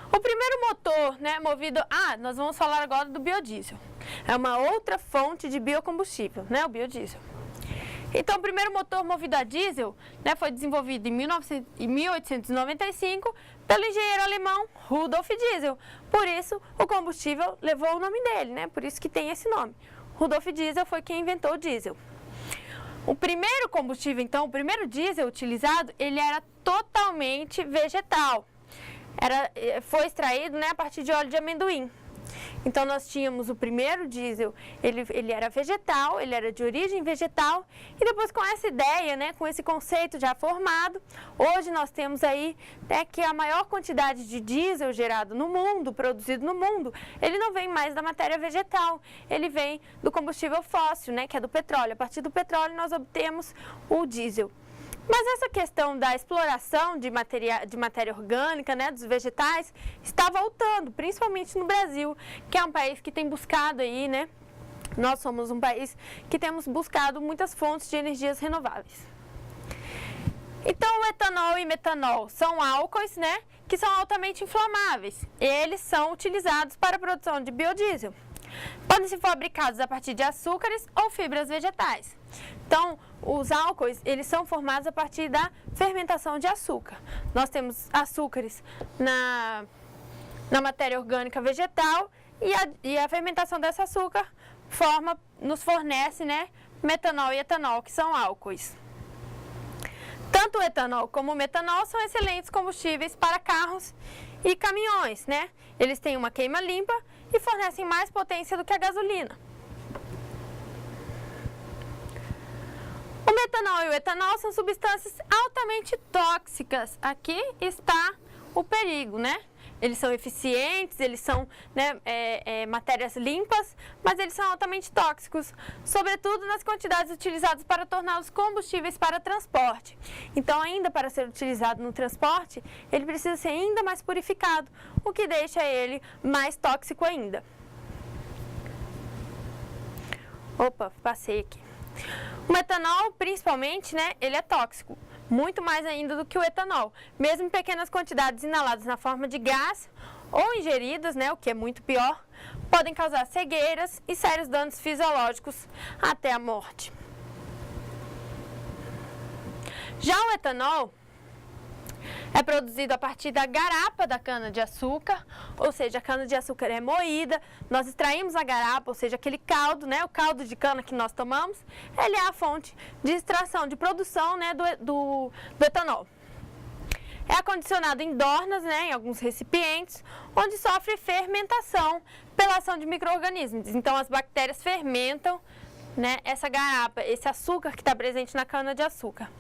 O primeiro motor, né, movido... nós vamos falar agora do biodiesel. É uma outra fonte de biocombustível, né, o biodiesel. Então, o primeiro motor movido a diesel, né, foi desenvolvido em 1895 pelo engenheiro alemão Rudolf Diesel. Por isso, o combustível levou o nome dele, né, por isso que tem esse nome. Rudolf Diesel foi quem inventou o diesel. O primeiro combustível, então, o primeiro diesel utilizado, ele era totalmente vegetal. Foi extraído, né, a partir de óleo de amendoim. Então, nós tínhamos o primeiro diesel, ele era vegetal, ele era de origem vegetal, e depois com essa ideia, né, com esse conceito já formado, hoje nós temos aí, né, que a maior quantidade de diesel gerado no mundo, produzido no mundo, ele não vem mais da matéria vegetal, ele vem do combustível fóssil, né, que é do petróleo. A partir do petróleo nós obtemos o diesel. Mas essa questão da exploração de matéria orgânica, né, dos vegetais, está voltando, principalmente no Brasil, que é um país que tem buscado aí, né, nós somos um país que temos buscado muitas fontes de energias renováveis. Então, o etanol e metanol são álcoois, né, que são altamente inflamáveis. Eles são utilizados para a produção de biodiesel. podem ser fabricados a partir de açúcares ou fibras vegetais. Então, os álcoois, eles são formados a partir da fermentação de açúcar. Nós temos açúcares na matéria orgânica vegetal e a fermentação desse açúcar nos fornece, né, metanol e etanol, que são álcoois. Tanto o etanol como o metanol são excelentes combustíveis para carros e caminhões, né? Eles têm uma queima limpa e fornecem mais potência do que a gasolina. O metanol e o etanol são substâncias altamente tóxicas. Aqui está o perigo, né? Eles são eficientes, eles são, né, matérias limpas, mas eles são altamente tóxicos, sobretudo nas quantidades utilizadas para torná-los combustíveis para transporte. Então, ainda para ser utilizado no transporte, ele precisa ser ainda mais purificado, o que deixa ele mais tóxico ainda. Opa, passei aqui. O metanol, principalmente, né, ele é tóxico, muito mais ainda do que o etanol. Mesmo em pequenas quantidades inaladas na forma de gás ou ingeridas, né, o que é muito pior, podem causar cegueiras e sérios danos fisiológicos até a morte. Já o etanol é produzido a partir da garapa da cana-de-açúcar, ou seja, a cana-de-açúcar é moída, nós extraímos a garapa, ou seja, aquele caldo, né, o caldo de cana que nós tomamos, ele é a fonte de extração, de produção, né, do etanol. É acondicionado em dornas, né, em alguns recipientes, onde sofre fermentação pela ação de micro-organismos. Então, as bactérias fermentam, né, essa garapa, esse açúcar que está presente na cana-de-açúcar.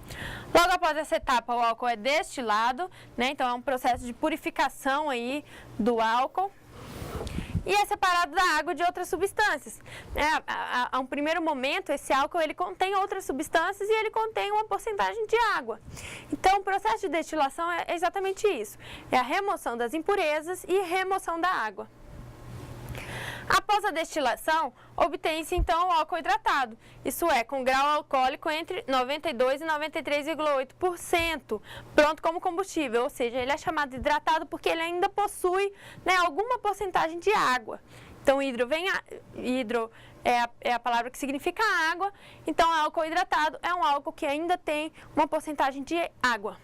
Logo após essa etapa, o álcool é destilado, né, então é um processo de purificação aí do álcool e é separado da água de outras substâncias. A um primeiro momento, esse álcool ele contém outras substâncias e ele contém uma porcentagem de água. Então, o processo de destilação é exatamente isso, é a remoção das impurezas e remoção da água. Após a destilação, obtém-se então o álcool hidratado, isso é, com grau alcoólico entre 92% e 93,8%, pronto como combustível, ou seja, ele é chamado hidratado porque ele ainda possui, né, alguma porcentagem de água. Então, hidro é a palavra que significa água, então álcool hidratado é um álcool que ainda tem uma porcentagem de água.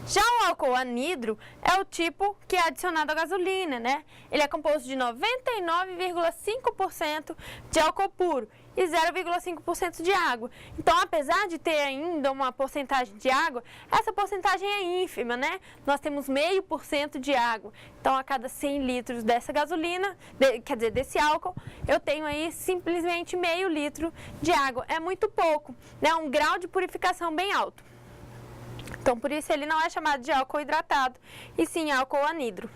Já o álcool anidro é o tipo que é adicionado à gasolina, né? Ele é composto de 99,5% de álcool puro e 0,5% de água. Então, apesar de ter ainda uma porcentagem de água, essa porcentagem é ínfima, né? Nós temos 0,5% de água. Então, a cada 100 litros dessa gasolina, desse álcool, eu tenho aí simplesmente meio litro de água. É muito pouco, né? Um grau de purificação bem alto. Então, por isso ele não é chamado de álcool hidratado, e sim álcool anidro.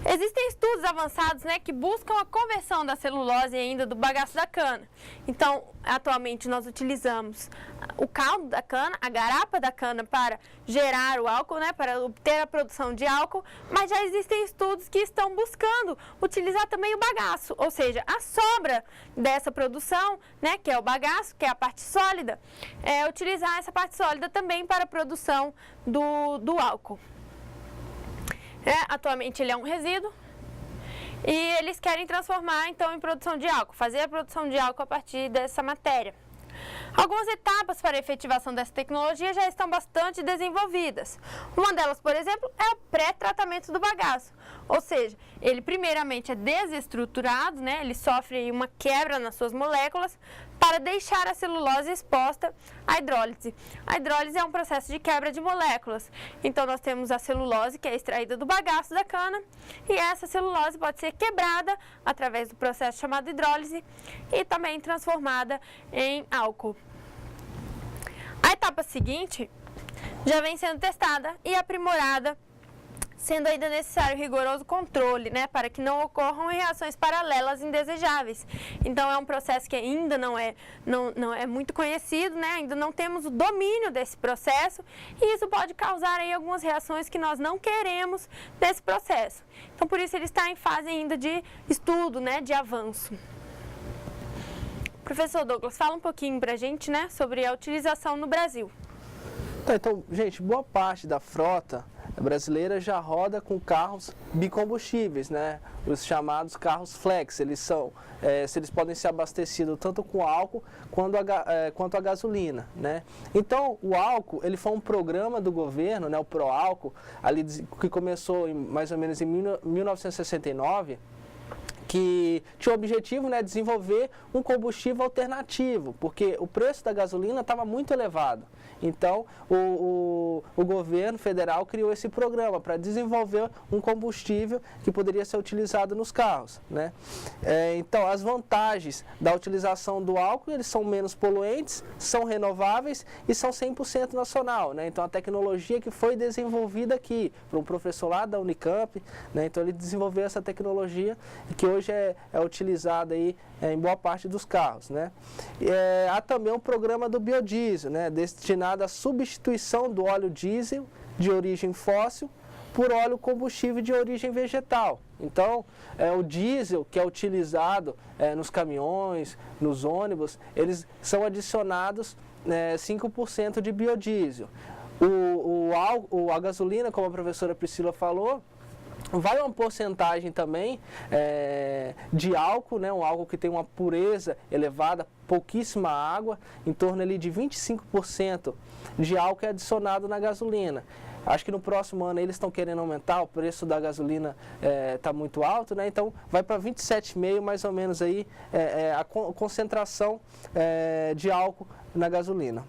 Existem estudos avançados, né, que buscam a conversão da celulose ainda do bagaço da cana. Então, atualmente nós utilizamos o caldo da cana, a garapa da cana para gerar o álcool, né, para obter a produção de álcool, mas já existem estudos que estão buscando utilizar também o bagaço, ou seja, a sobra dessa produção, né, que é o bagaço, que é a parte sólida, utilizar essa parte sólida também para a produção do álcool. Atualmente ele é um resíduo e eles querem transformar então em produção de álcool, fazer a produção de álcool a partir dessa matéria. Algumas etapas para a efetivação dessa tecnologia já estão bastante desenvolvidas. Uma delas, por exemplo, é o pré-tratamento do bagaço, ou seja, ele primeiramente é desestruturado, né? Ele sofre uma quebra nas suas moléculas para deixar a celulose exposta à hidrólise. A hidrólise é um processo de quebra de moléculas. Então, nós temos a celulose, que é extraída do bagaço da cana, e essa celulose pode ser quebrada através do processo chamado hidrólise e também transformada em álcool. A etapa seguinte já vem sendo testada e aprimorada, sendo ainda necessário rigoroso controle, né, para que não ocorram reações paralelas indesejáveis. Então, é um processo que ainda não é muito conhecido, né, ainda não temos o domínio desse processo, e isso pode causar aí algumas reações que nós não queremos nesse processo. Então, por isso ele está em fase ainda de estudo, né, de avanço. Professor Douglas, fala um pouquinho para a gente, né, sobre a utilização no Brasil. Então, gente, boa parte da frota brasileira já roda com carros bicombustíveis, né? Os chamados carros flex. Eles podem ser abastecidos tanto com álcool quanto a gasolina, né? Então, o álcool, ele foi um programa do governo, né, o Proálcool, ali, que começou mais ou menos em 1969, que tinha o objetivo, né, de desenvolver um combustível alternativo, porque o preço da gasolina estava muito elevado. Então, o governo federal criou esse programa para desenvolver um combustível que poderia ser utilizado nos carros, né? Então, as vantagens da utilização do álcool, eles são menos poluentes, são renováveis e são 100% nacional, né? Então, a tecnologia que foi desenvolvida aqui por um professor lá da Unicamp, né? Então, ele desenvolveu essa tecnologia que hoje é utilizada aí em boa parte dos carros, né? Há também um programa do biodiesel, né, destinado à substituição do óleo diesel de origem fóssil por óleo combustível de origem vegetal. Então, o diesel que é utilizado nos caminhões, nos ônibus, eles são adicionados 5% de biodiesel. A gasolina, como a professora Priscila falou, vai uma porcentagem também de álcool, né? Um álcool que tem uma pureza elevada, pouquíssima água, em torno ali de 25% de álcool é adicionado na gasolina. Acho que no próximo ano eles estão querendo aumentar, o preço da gasolina está muito alto, né? Então vai para 27,5 mais ou menos aí a concentração de álcool na gasolina.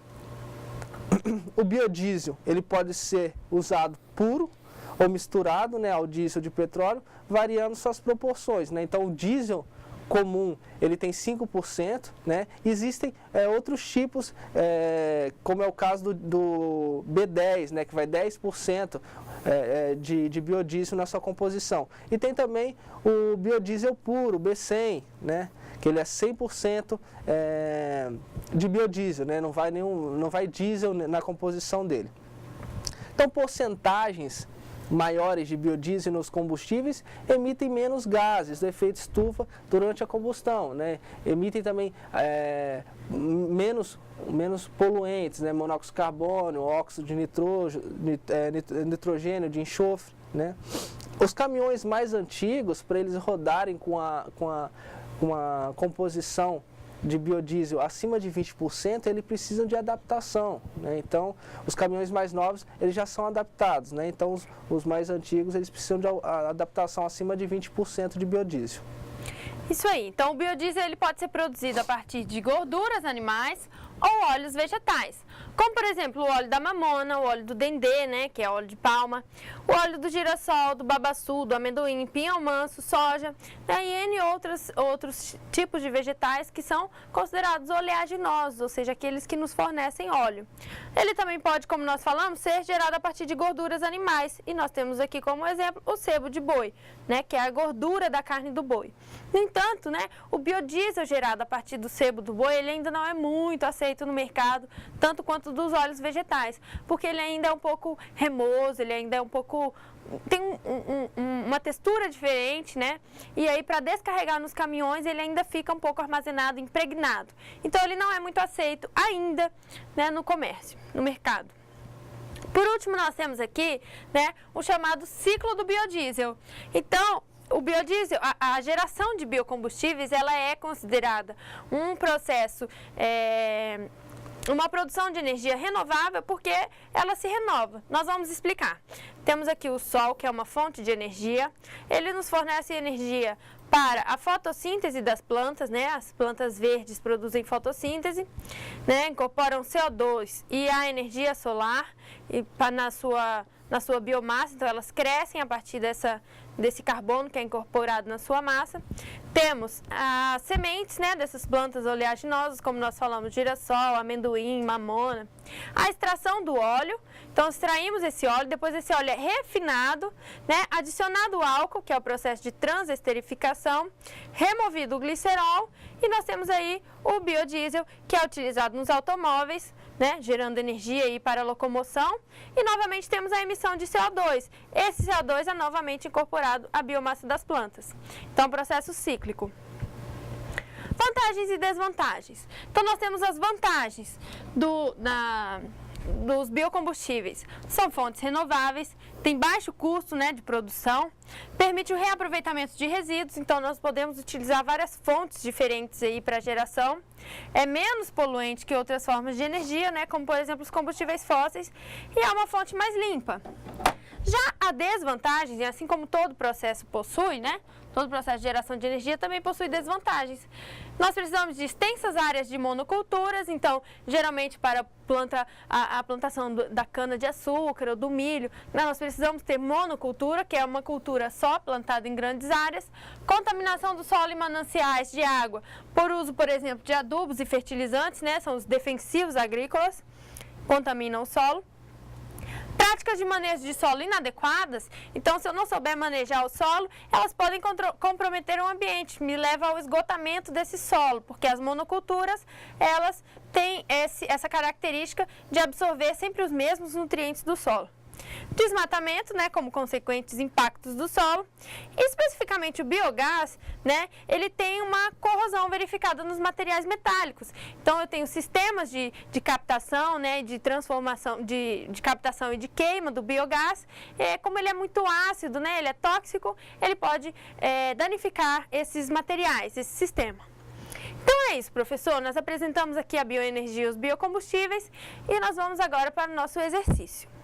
O biodiesel, ele pode ser usado puro ou misturado, né, ao diesel de petróleo, variando suas proporções, né? Então, o diesel comum, ele tem 5%, né? Existem outros tipos, como é o caso do B10, né, que vai 10% de biodiesel na sua composição. E tem também o biodiesel puro, o B100, né, que ele é 100% de biodiesel, né? Não vai diesel na composição dele. Então, porcentagens maiores de biodiesel nos combustíveis emitem menos gases do efeito estufa durante a combustão, né? Emitem também menos poluentes, né? Monóxido de carbono, óxido de nitrogênio, de enxofre, né? Os caminhões mais antigos, para eles rodarem com a composição de biodiesel acima de 20%, eles precisam de adaptação, né? Então, os caminhões mais novos, eles já são adaptados, né? Então, os mais antigos, eles precisam de adaptação acima de 20% de biodiesel. Isso aí. Então, o biodiesel ele pode ser produzido a partir de gorduras animais ou óleos vegetais, como por exemplo o óleo da mamona, o óleo do dendê, né, que é óleo de palma, o óleo do girassol, do babaçu, do amendoim, pinhão manso, soja, né, e N outros tipos de vegetais que são considerados oleaginosos, ou seja, aqueles que nos fornecem óleo. Ele também pode, como nós falamos, ser gerado a partir de gorduras animais, e nós temos aqui como exemplo o sebo de boi, né, que é a gordura da carne do boi. No entanto, né, o biodiesel gerado a partir do sebo do boi, ele ainda não é muito aceito no mercado, tanto quanto dos óleos vegetais, porque ele ainda é um pouco remoso, ele ainda é um pouco... tem uma textura diferente, né? E aí, para descarregar nos caminhões, ele ainda fica um pouco armazenado, impregnado. Então, ele não é muito aceito ainda, né, no comércio, no mercado. Por último, nós temos aqui, né, o chamado ciclo do biodiesel. Então, o biodiesel, a geração de biocombustíveis, ela é considerada um processo, uma produção de energia renovável porque ela se renova. Nós vamos explicar. Temos aqui o sol, que é uma fonte de energia. Ele nos fornece energia para a fotossíntese das plantas, né? As plantas verdes produzem fotossíntese, né? Incorporam CO2 e a energia solar na sua biomassa, então elas crescem a partir desse carbono que é incorporado na sua massa. Temos as sementes, né, dessas plantas oleaginosas, como nós falamos, girassol, amendoim, mamona. A extração do óleo, então extraímos esse óleo, depois esse óleo é refinado, né, adicionado álcool, que é o processo de transesterificação, removido o glicerol, e nós temos aí o biodiesel, que é utilizado nos automóveis, né, gerando energia aí para a locomoção, e novamente temos a emissão de CO2. Esse CO2 é novamente incorporado à biomassa das plantas. Então, é um processo cíclico. Vantagens e desvantagens. Então, nós temos as vantagens dos biocombustíveis são fontes renováveis, tem baixo custo, né, de produção, permite o reaproveitamento de resíduos, então nós podemos utilizar várias fontes diferentes aí para geração, é menos poluente que outras formas de energia, né, como por exemplo os combustíveis fósseis, e é uma fonte mais limpa. Já a desvantagem, assim como todo processo possui, né? Todo processo de geração de energia também possui desvantagens. Nós precisamos de extensas áreas de monoculturas, então, geralmente para a plantação da cana-de-açúcar ou do milho, né, nós precisamos ter monocultura, que é uma cultura só plantada em grandes áreas, contaminação do solo e mananciais de água, por uso, por exemplo, de adubos e fertilizantes, né, são os defensivos agrícolas, contaminam o solo. Práticas de manejo de solo inadequadas, então se eu não souber manejar o solo, elas podem comprometer o ambiente, me leva ao esgotamento desse solo, porque as monoculturas, elas têm essa característica de absorver sempre os mesmos nutrientes do solo. Desmatamento, né, como consequentes impactos do solo, e especificamente o biogás, né, ele tem uma corrosão verificada nos materiais metálicos. Então eu tenho sistemas de captação, né, de transformação, de captação e de queima do biogás, como ele é muito ácido, né, ele é tóxico, ele pode danificar esses materiais, esse sistema. Então é isso, professor, nós apresentamos aqui a bioenergia e os biocombustíveis e nós vamos agora para o nosso exercício.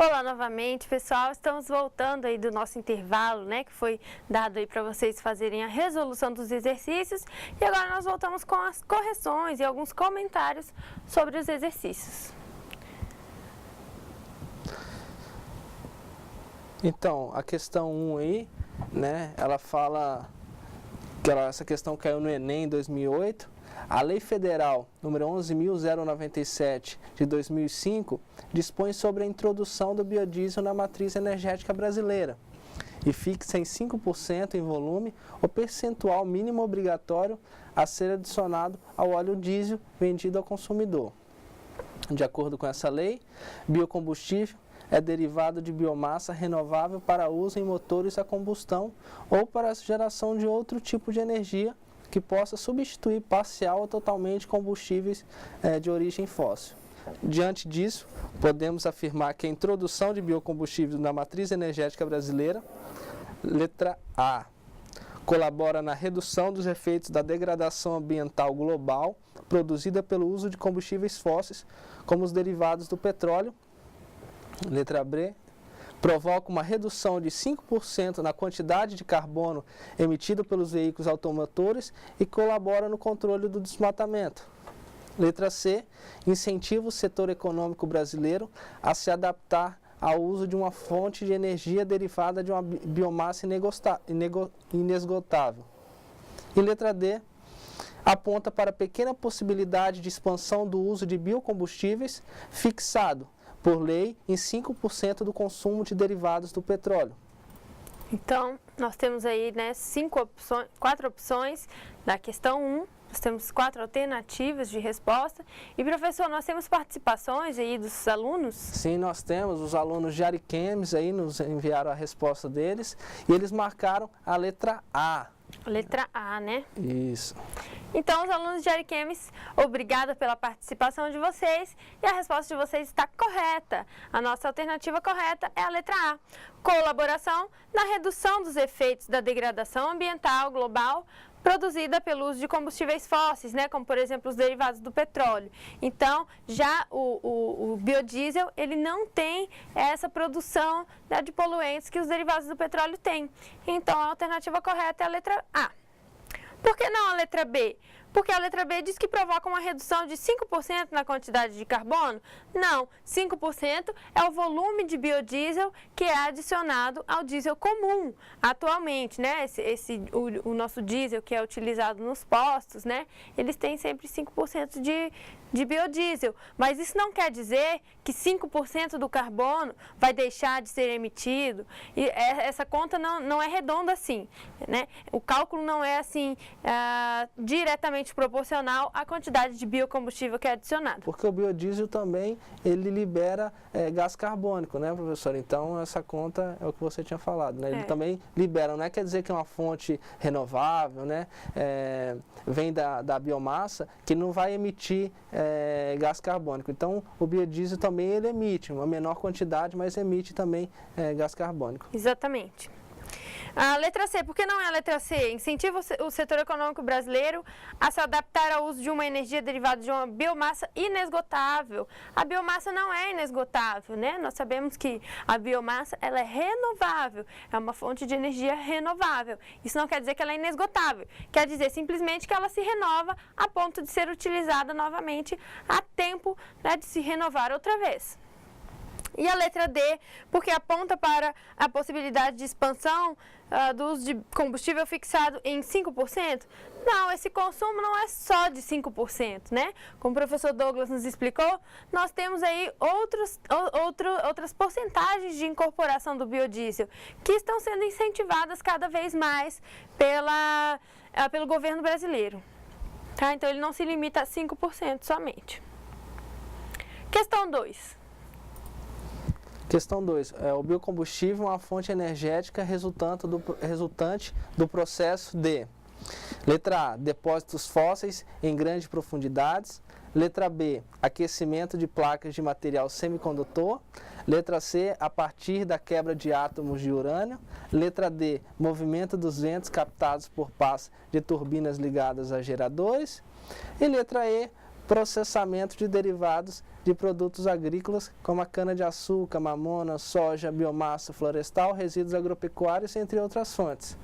Olá novamente, pessoal, estamos voltando aí do nosso intervalo, né, que foi dado aí para vocês fazerem a resolução dos exercícios e agora nós voltamos com as correções e alguns comentários sobre os exercícios. Então, a questão 1 aí, né, ela fala que essa questão caiu no Enem em 2008. A Lei Federal número 11.097 de 2005 dispõe sobre a introdução do biodiesel na matriz energética brasileira e fixa em 5% em volume o percentual mínimo obrigatório a ser adicionado ao óleo diesel vendido ao consumidor. De acordo com essa lei, biocombustível é derivado de biomassa renovável para uso em motores a combustão ou para a geração de outro tipo de energia que possa substituir parcial ou totalmente combustíveis de origem fóssil. Diante disso, podemos afirmar que a introdução de biocombustíveis na matriz energética brasileira, letra A, colabora na redução dos efeitos da degradação ambiental global produzida pelo uso de combustíveis fósseis, como os derivados do petróleo, letra B, provoca uma redução de 5% na quantidade de carbono emitida pelos veículos automotores e colabora no controle do desmatamento. Letra C, incentiva o setor econômico brasileiro a se adaptar ao uso de uma fonte de energia derivada de uma biomassa inesgotável. E letra D, aponta para a pequena possibilidade de expansão do uso de biocombustíveis fixado por lei em 5% do consumo de derivados do petróleo. Então, nós temos aí, né, 4 opções da questão 1, nós temos 4 alternativas de resposta. E, professor, nós temos participações aí dos alunos? Sim, nós temos. Os alunos de Ariquemes aí nos enviaram a resposta deles e eles marcaram a letra A. Letra A, né? Isso. Então, os alunos de Ariquemes, obrigada pela participação de vocês e a resposta de vocês está correta. A nossa alternativa correta é a letra A. Colaboração na redução dos efeitos da degradação ambiental global produzida pelo uso de combustíveis fósseis, né, como por exemplo os derivados do petróleo. Então, já o biodiesel, ele não tem essa produção, né, de poluentes que os derivados do petróleo têm. Então, a alternativa correta é a letra A. Por que não a letra B? Porque a letra B diz que provoca uma redução de 5% na quantidade de carbono. Não, 5% é o volume de biodiesel que é adicionado ao diesel comum atualmente, né? O nosso diesel que é utilizado nos postos, né? Eles têm sempre 5% de biodiesel, mas isso não quer dizer que 5% do carbono vai deixar de ser emitido, e essa conta não é redonda assim, né? O cálculo não é assim diretamente proporcional à quantidade de biocombustível que é adicionado. Porque o biodiesel também, ele libera gás carbônico, né, professor? Então, essa conta é o que você tinha falado, né? Ele também libera, não quer dizer que é uma fonte renovável, né? Vem da biomassa, que não vai emitir gás carbônico. Então, o biodiesel também ele emite uma menor quantidade, mas emite também gás carbônico. Exatamente. A letra C, por que não é a letra C? Incentiva o setor econômico brasileiro a se adaptar ao uso de uma energia derivada de uma biomassa inesgotável. A biomassa não é inesgotável, né? Nós sabemos que a biomassa ela é renovável, é uma fonte de energia renovável. Isso não quer dizer que ela é inesgotável, quer dizer simplesmente que ela se renova a ponto de ser utilizada novamente a tempo, né, de se renovar outra vez. E a letra D, porque aponta para a possibilidade de expansão do uso de combustível fixado em 5%? Não, esse consumo não é só de 5%, né? Como o professor Douglas nos explicou, nós temos aí outras porcentagens de incorporação do biodiesel que estão sendo incentivadas cada vez mais pelo governo brasileiro. Tá? Então, ele não se limita a 5% somente. Questão 2. Questão 2. O biocombustível é uma fonte energética resultante do processo de: letra A, depósitos fósseis em grandes profundidades. Letra B, aquecimento de placas de material semicondutor. Letra C, a partir da quebra de átomos de urânio. Letra D, movimento dos ventos captados por pás de turbinas ligadas a geradores. E letra E, processamento de derivados de produtos agrícolas como a cana-de-açúcar, mamona, soja, biomassa florestal, resíduos agropecuários, entre outras fontes.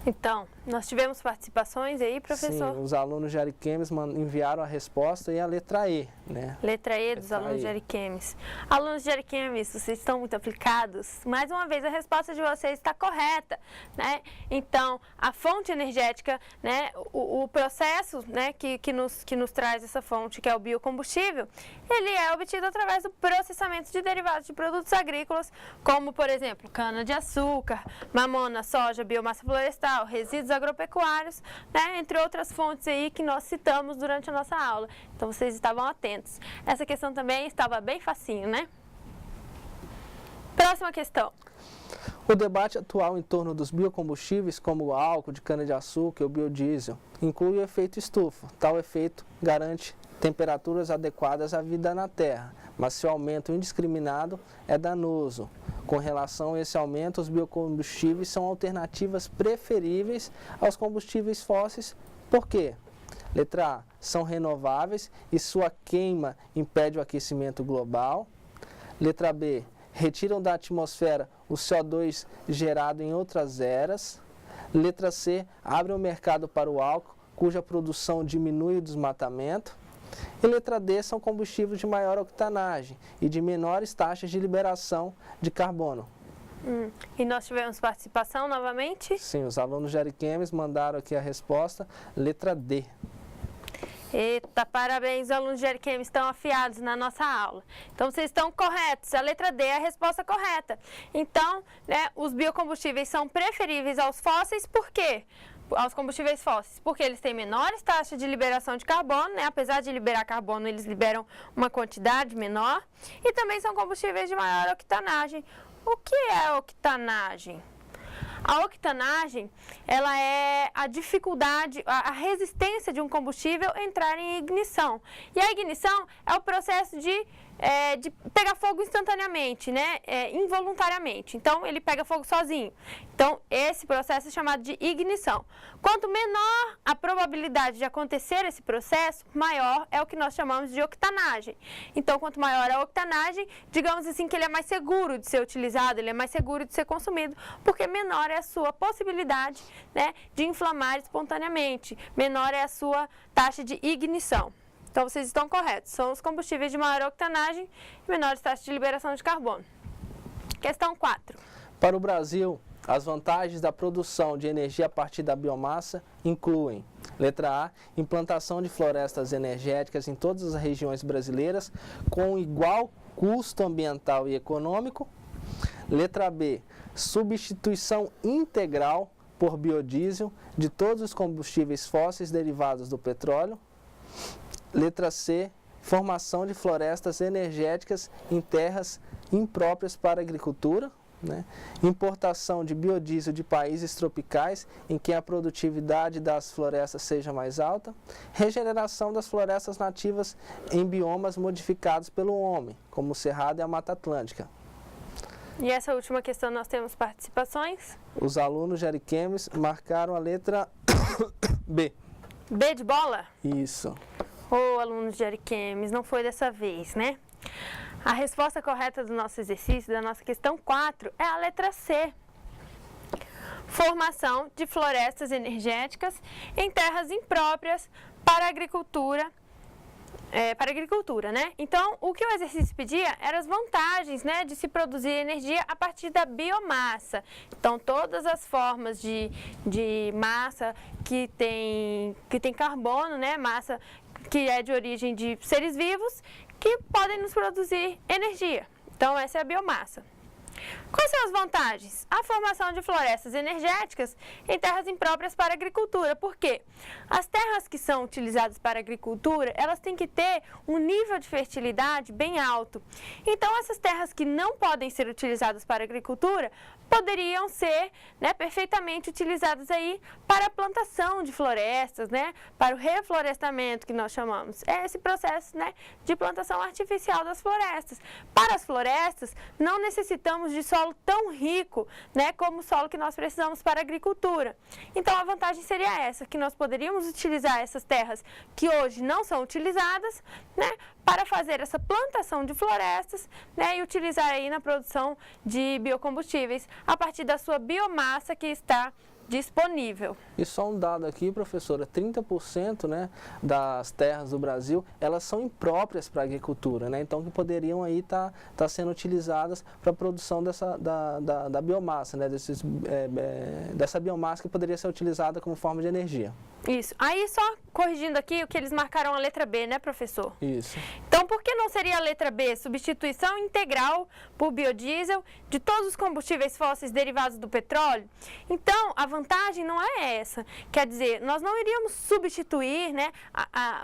Então, nós tivemos participações aí, professor? Sim, os alunos de Ariquemes enviaram a resposta e a letra E, né? Letra E dos alunos de Ariquemes. Alunos de Ariquemes, vocês estão muito aplicados. Mais uma vez, a resposta de vocês está correta, né? Então, a fonte energética, né, o processo, né, que nos traz essa fonte, que é o biocombustível, ele é obtido através do processamento de derivados de produtos agrícolas, como, por exemplo, cana-de-açúcar, mamona, soja, biomassa florestal, resíduos agropecuários, né, entre outras fontes aí que nós citamos durante a nossa aula. Então, vocês estavam atentos. Essa questão também estava bem facinho, né? Próxima questão. O debate atual em torno dos biocombustíveis, como o álcool de cana-de-açúcar e o biodiesel, inclui o efeito estufa. Tal efeito garante temperaturas adequadas à vida na Terra, mas seu aumento indiscriminado é danoso. Com relação a esse aumento, os biocombustíveis são alternativas preferíveis aos combustíveis fósseis. Por quê? Letra A, são renováveis e sua queima impede o aquecimento global. Letra B, retiram da atmosfera o CO2 gerado em outras eras. Letra C, abrem o mercado para o álcool, cuja produção diminui o desmatamento. E letra D, são combustíveis de maior octanagem e de menores taxas de liberação de carbono. E nós tivemos participação novamente? Sim, os alunos de Ariquemes mandaram aqui a resposta, letra D. Eita, parabéns, os alunos de Ariquemes estão afiados na nossa aula. Então, vocês estão corretos, a letra D é a resposta correta. Então, né, os biocombustíveis são preferíveis aos fósseis, por quê? Aos combustíveis fósseis, porque eles têm menores taxas de liberação de carbono, né? Apesar de liberar carbono, eles liberam uma quantidade menor, e também são combustíveis de maior octanagem. O que é octanagem? A octanagem, ela é a dificuldade, a resistência de um combustível entrar em ignição. E a ignição é o processo de pegar fogo instantaneamente, né? Involuntariamente. Então, ele pega fogo sozinho. Então, esse processo é chamado de ignição. Quanto menor a probabilidade de acontecer esse processo, maior é o que nós chamamos de octanagem. Então, quanto maior a octanagem, digamos assim que ele é mais seguro de ser utilizado, ele é mais seguro de ser consumido, porque menor menor é a sua possibilidade, né, de inflamar espontaneamente, menor é a sua taxa de ignição. Então, vocês estão corretos. São os combustíveis de maior octanagem e menores taxas de liberação de carbono. Questão 4. Para o Brasil, as vantagens da produção de energia a partir da biomassa incluem: letra A, implantação de florestas energéticas em todas as regiões brasileiras com igual custo ambiental e econômico. Letra B, substituição integral por biodiesel de todos os combustíveis fósseis derivados do petróleo. Letra C, formação de florestas energéticas em terras impróprias para a agricultura, né? Importação de biodiesel de países tropicais em que a produtividade das florestas seja mais alta. Regeneração das florestas nativas em biomas modificados pelo homem, como o Cerrado e a Mata Atlântica. E essa última questão nós temos participações. Os alunos de Ariquemes marcaram a letra B. B de bola? Isso. Ô, alunos de Ariquemes, não foi dessa vez, né? A resposta correta do nosso exercício, da nossa questão 4, é a letra C. Formação de florestas energéticas em terras impróprias para a agricultura, né? Então, o que o exercício pedia eram as vantagens, né, de se produzir energia a partir da biomassa. Então, todas as formas de massa que tem carbono, né, massa que é de origem de seres vivos, que podem nos produzir energia. Então, essa é a biomassa. Quais são as vantagens? A formação de florestas energéticas em terras impróprias para a agricultura. Por quê? As terras que são utilizadas para a agricultura, elas têm que ter um nível de fertilidade bem alto. Então, essas terras que não podem ser utilizadas para a agricultura, poderiam ser, né, perfeitamente utilizadas aí para a plantação de florestas, né, para o reflorestamento que nós chamamos. É esse processo, né, de plantação artificial das florestas. Para as florestas, não necessitamos de solo tão rico, né, como o solo que nós precisamos para a agricultura. Então, a vantagem seria essa, que nós poderíamos utilizar essas terras que hoje não são utilizadas, né, para fazer essa plantação de florestas, né, e utilizar aí na produção de biocombustíveis a partir da sua biomassa que está disponível. E só um dado aqui, professora, 30%, né, das terras do Brasil, elas são impróprias para a agricultura, né, então que poderiam aí estar sendo utilizadas para a produção da biomassa, né, dessa biomassa que poderia ser utilizada como forma de energia. Isso. Aí, só corrigindo aqui, o que eles marcaram a letra B, né, professor? Isso. Então, por que não seria a letra B? Substituição integral por biodiesel de todos os combustíveis fósseis derivados do petróleo? Então, a vantagem não é essa. Quer dizer, nós não iríamos substituir, né,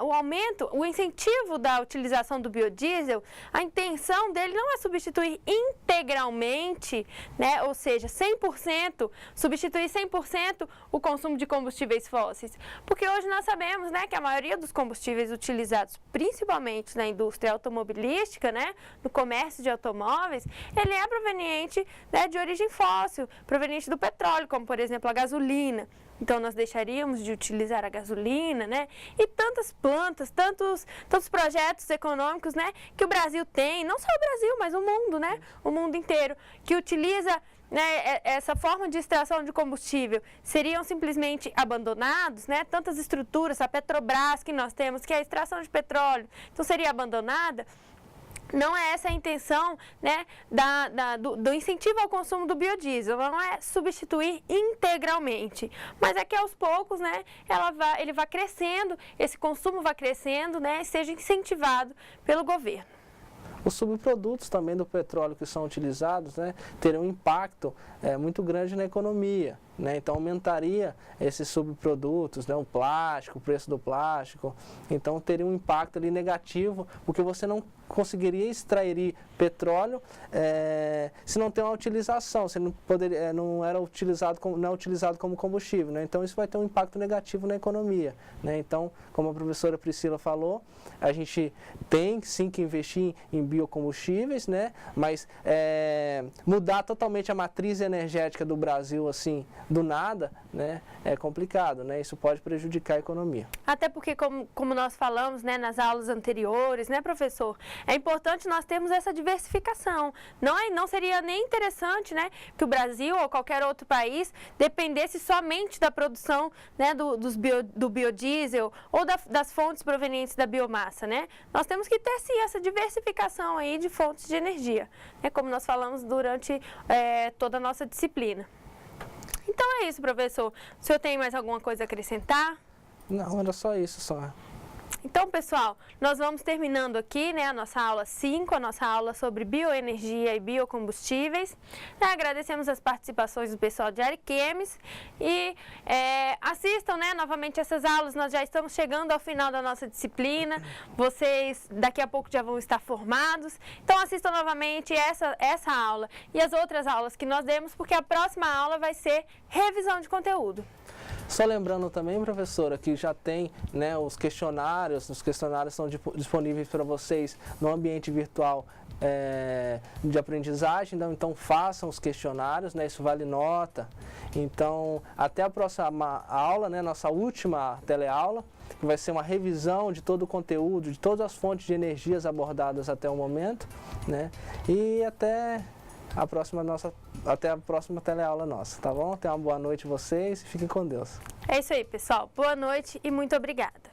o aumento, o incentivo da utilização do biodiesel, a intenção dele não é substituir integralmente, né, ou seja, 100%, substituir 100% o consumo de combustíveis fósseis. Porque hoje nós sabemos, né, que a maioria dos combustíveis utilizados, principalmente na indústria automobilística, né, no comércio de automóveis, ele é proveniente, né, de origem fóssil, proveniente do petróleo, como por exemplo a gasolina. Então, nós deixaríamos de utilizar a gasolina, né? E tantas plantas, tantos projetos econômicos, né, que o Brasil tem, não só o Brasil, mas o mundo, né? O mundo inteiro, que utiliza, né, essa forma de extração de combustível, seriam simplesmente abandonados, né? Tantas estruturas, a Petrobras que nós temos, que é a extração de petróleo, então seria abandonada. Não é essa a intenção, né, do incentivo ao consumo do biodiesel, não é substituir integralmente, mas é que aos poucos, né, ele vai crescendo, esse consumo vai crescendo, né, e seja incentivado pelo governo. Os subprodutos também do petróleo que são utilizados, né, terão um impacto muito grande na economia, né? Então aumentaria esses subprodutos, né, o plástico, o preço do plástico, então teria um impacto ali negativo, porque você não conseguiria extrair petróleo se não tem uma utilização, se não é utilizado como combustível, né? Então isso vai ter um impacto negativo na economia, né? Então, como a professora Priscila falou, a gente tem sim que investir em biocombustíveis, né? Mas mudar totalmente a matriz energética do Brasil, assim, do nada, né? É complicado, né? Isso pode prejudicar a economia. Até porque, como nós falamos, né, nas aulas anteriores, né, professor, é importante nós termos essa diversificação. Não seria nem interessante, né, que o Brasil ou qualquer outro país dependesse somente da produção, né, do biodiesel ou das fontes provenientes da biomassa, né? Nós temos que ter, sim, essa diversificação aí de fontes de energia, né, como nós falamos durante toda a nossa disciplina. Então é isso, professor. O senhor tem mais alguma coisa a acrescentar? Não, era só isso, só. Então, pessoal, nós vamos terminando aqui, né, a nossa aula 5, a nossa aula sobre bioenergia e biocombustíveis. Agradecemos as participações do pessoal de Ariquemes e assistam, né, novamente essas aulas. Nós já estamos chegando ao final da nossa disciplina. Vocês daqui a pouco já vão estar formados. Então, assistam novamente essa aula e as outras aulas que nós demos, porque a próxima aula vai ser revisão de conteúdo. Só lembrando também, professora, que já tem, né, os questionários estão disponíveis para vocês no ambiente virtual de aprendizagem, então façam os questionários, né, isso vale nota. Então, até a próxima aula, né, nossa última teleaula, que vai ser uma revisão de todo o conteúdo, de todas as fontes de energias abordadas até o momento, né, e até a próxima teleaula nossa, tá bom? Tenham uma boa noite vocês e fiquem com Deus. É isso aí, pessoal. Boa noite e muito obrigada.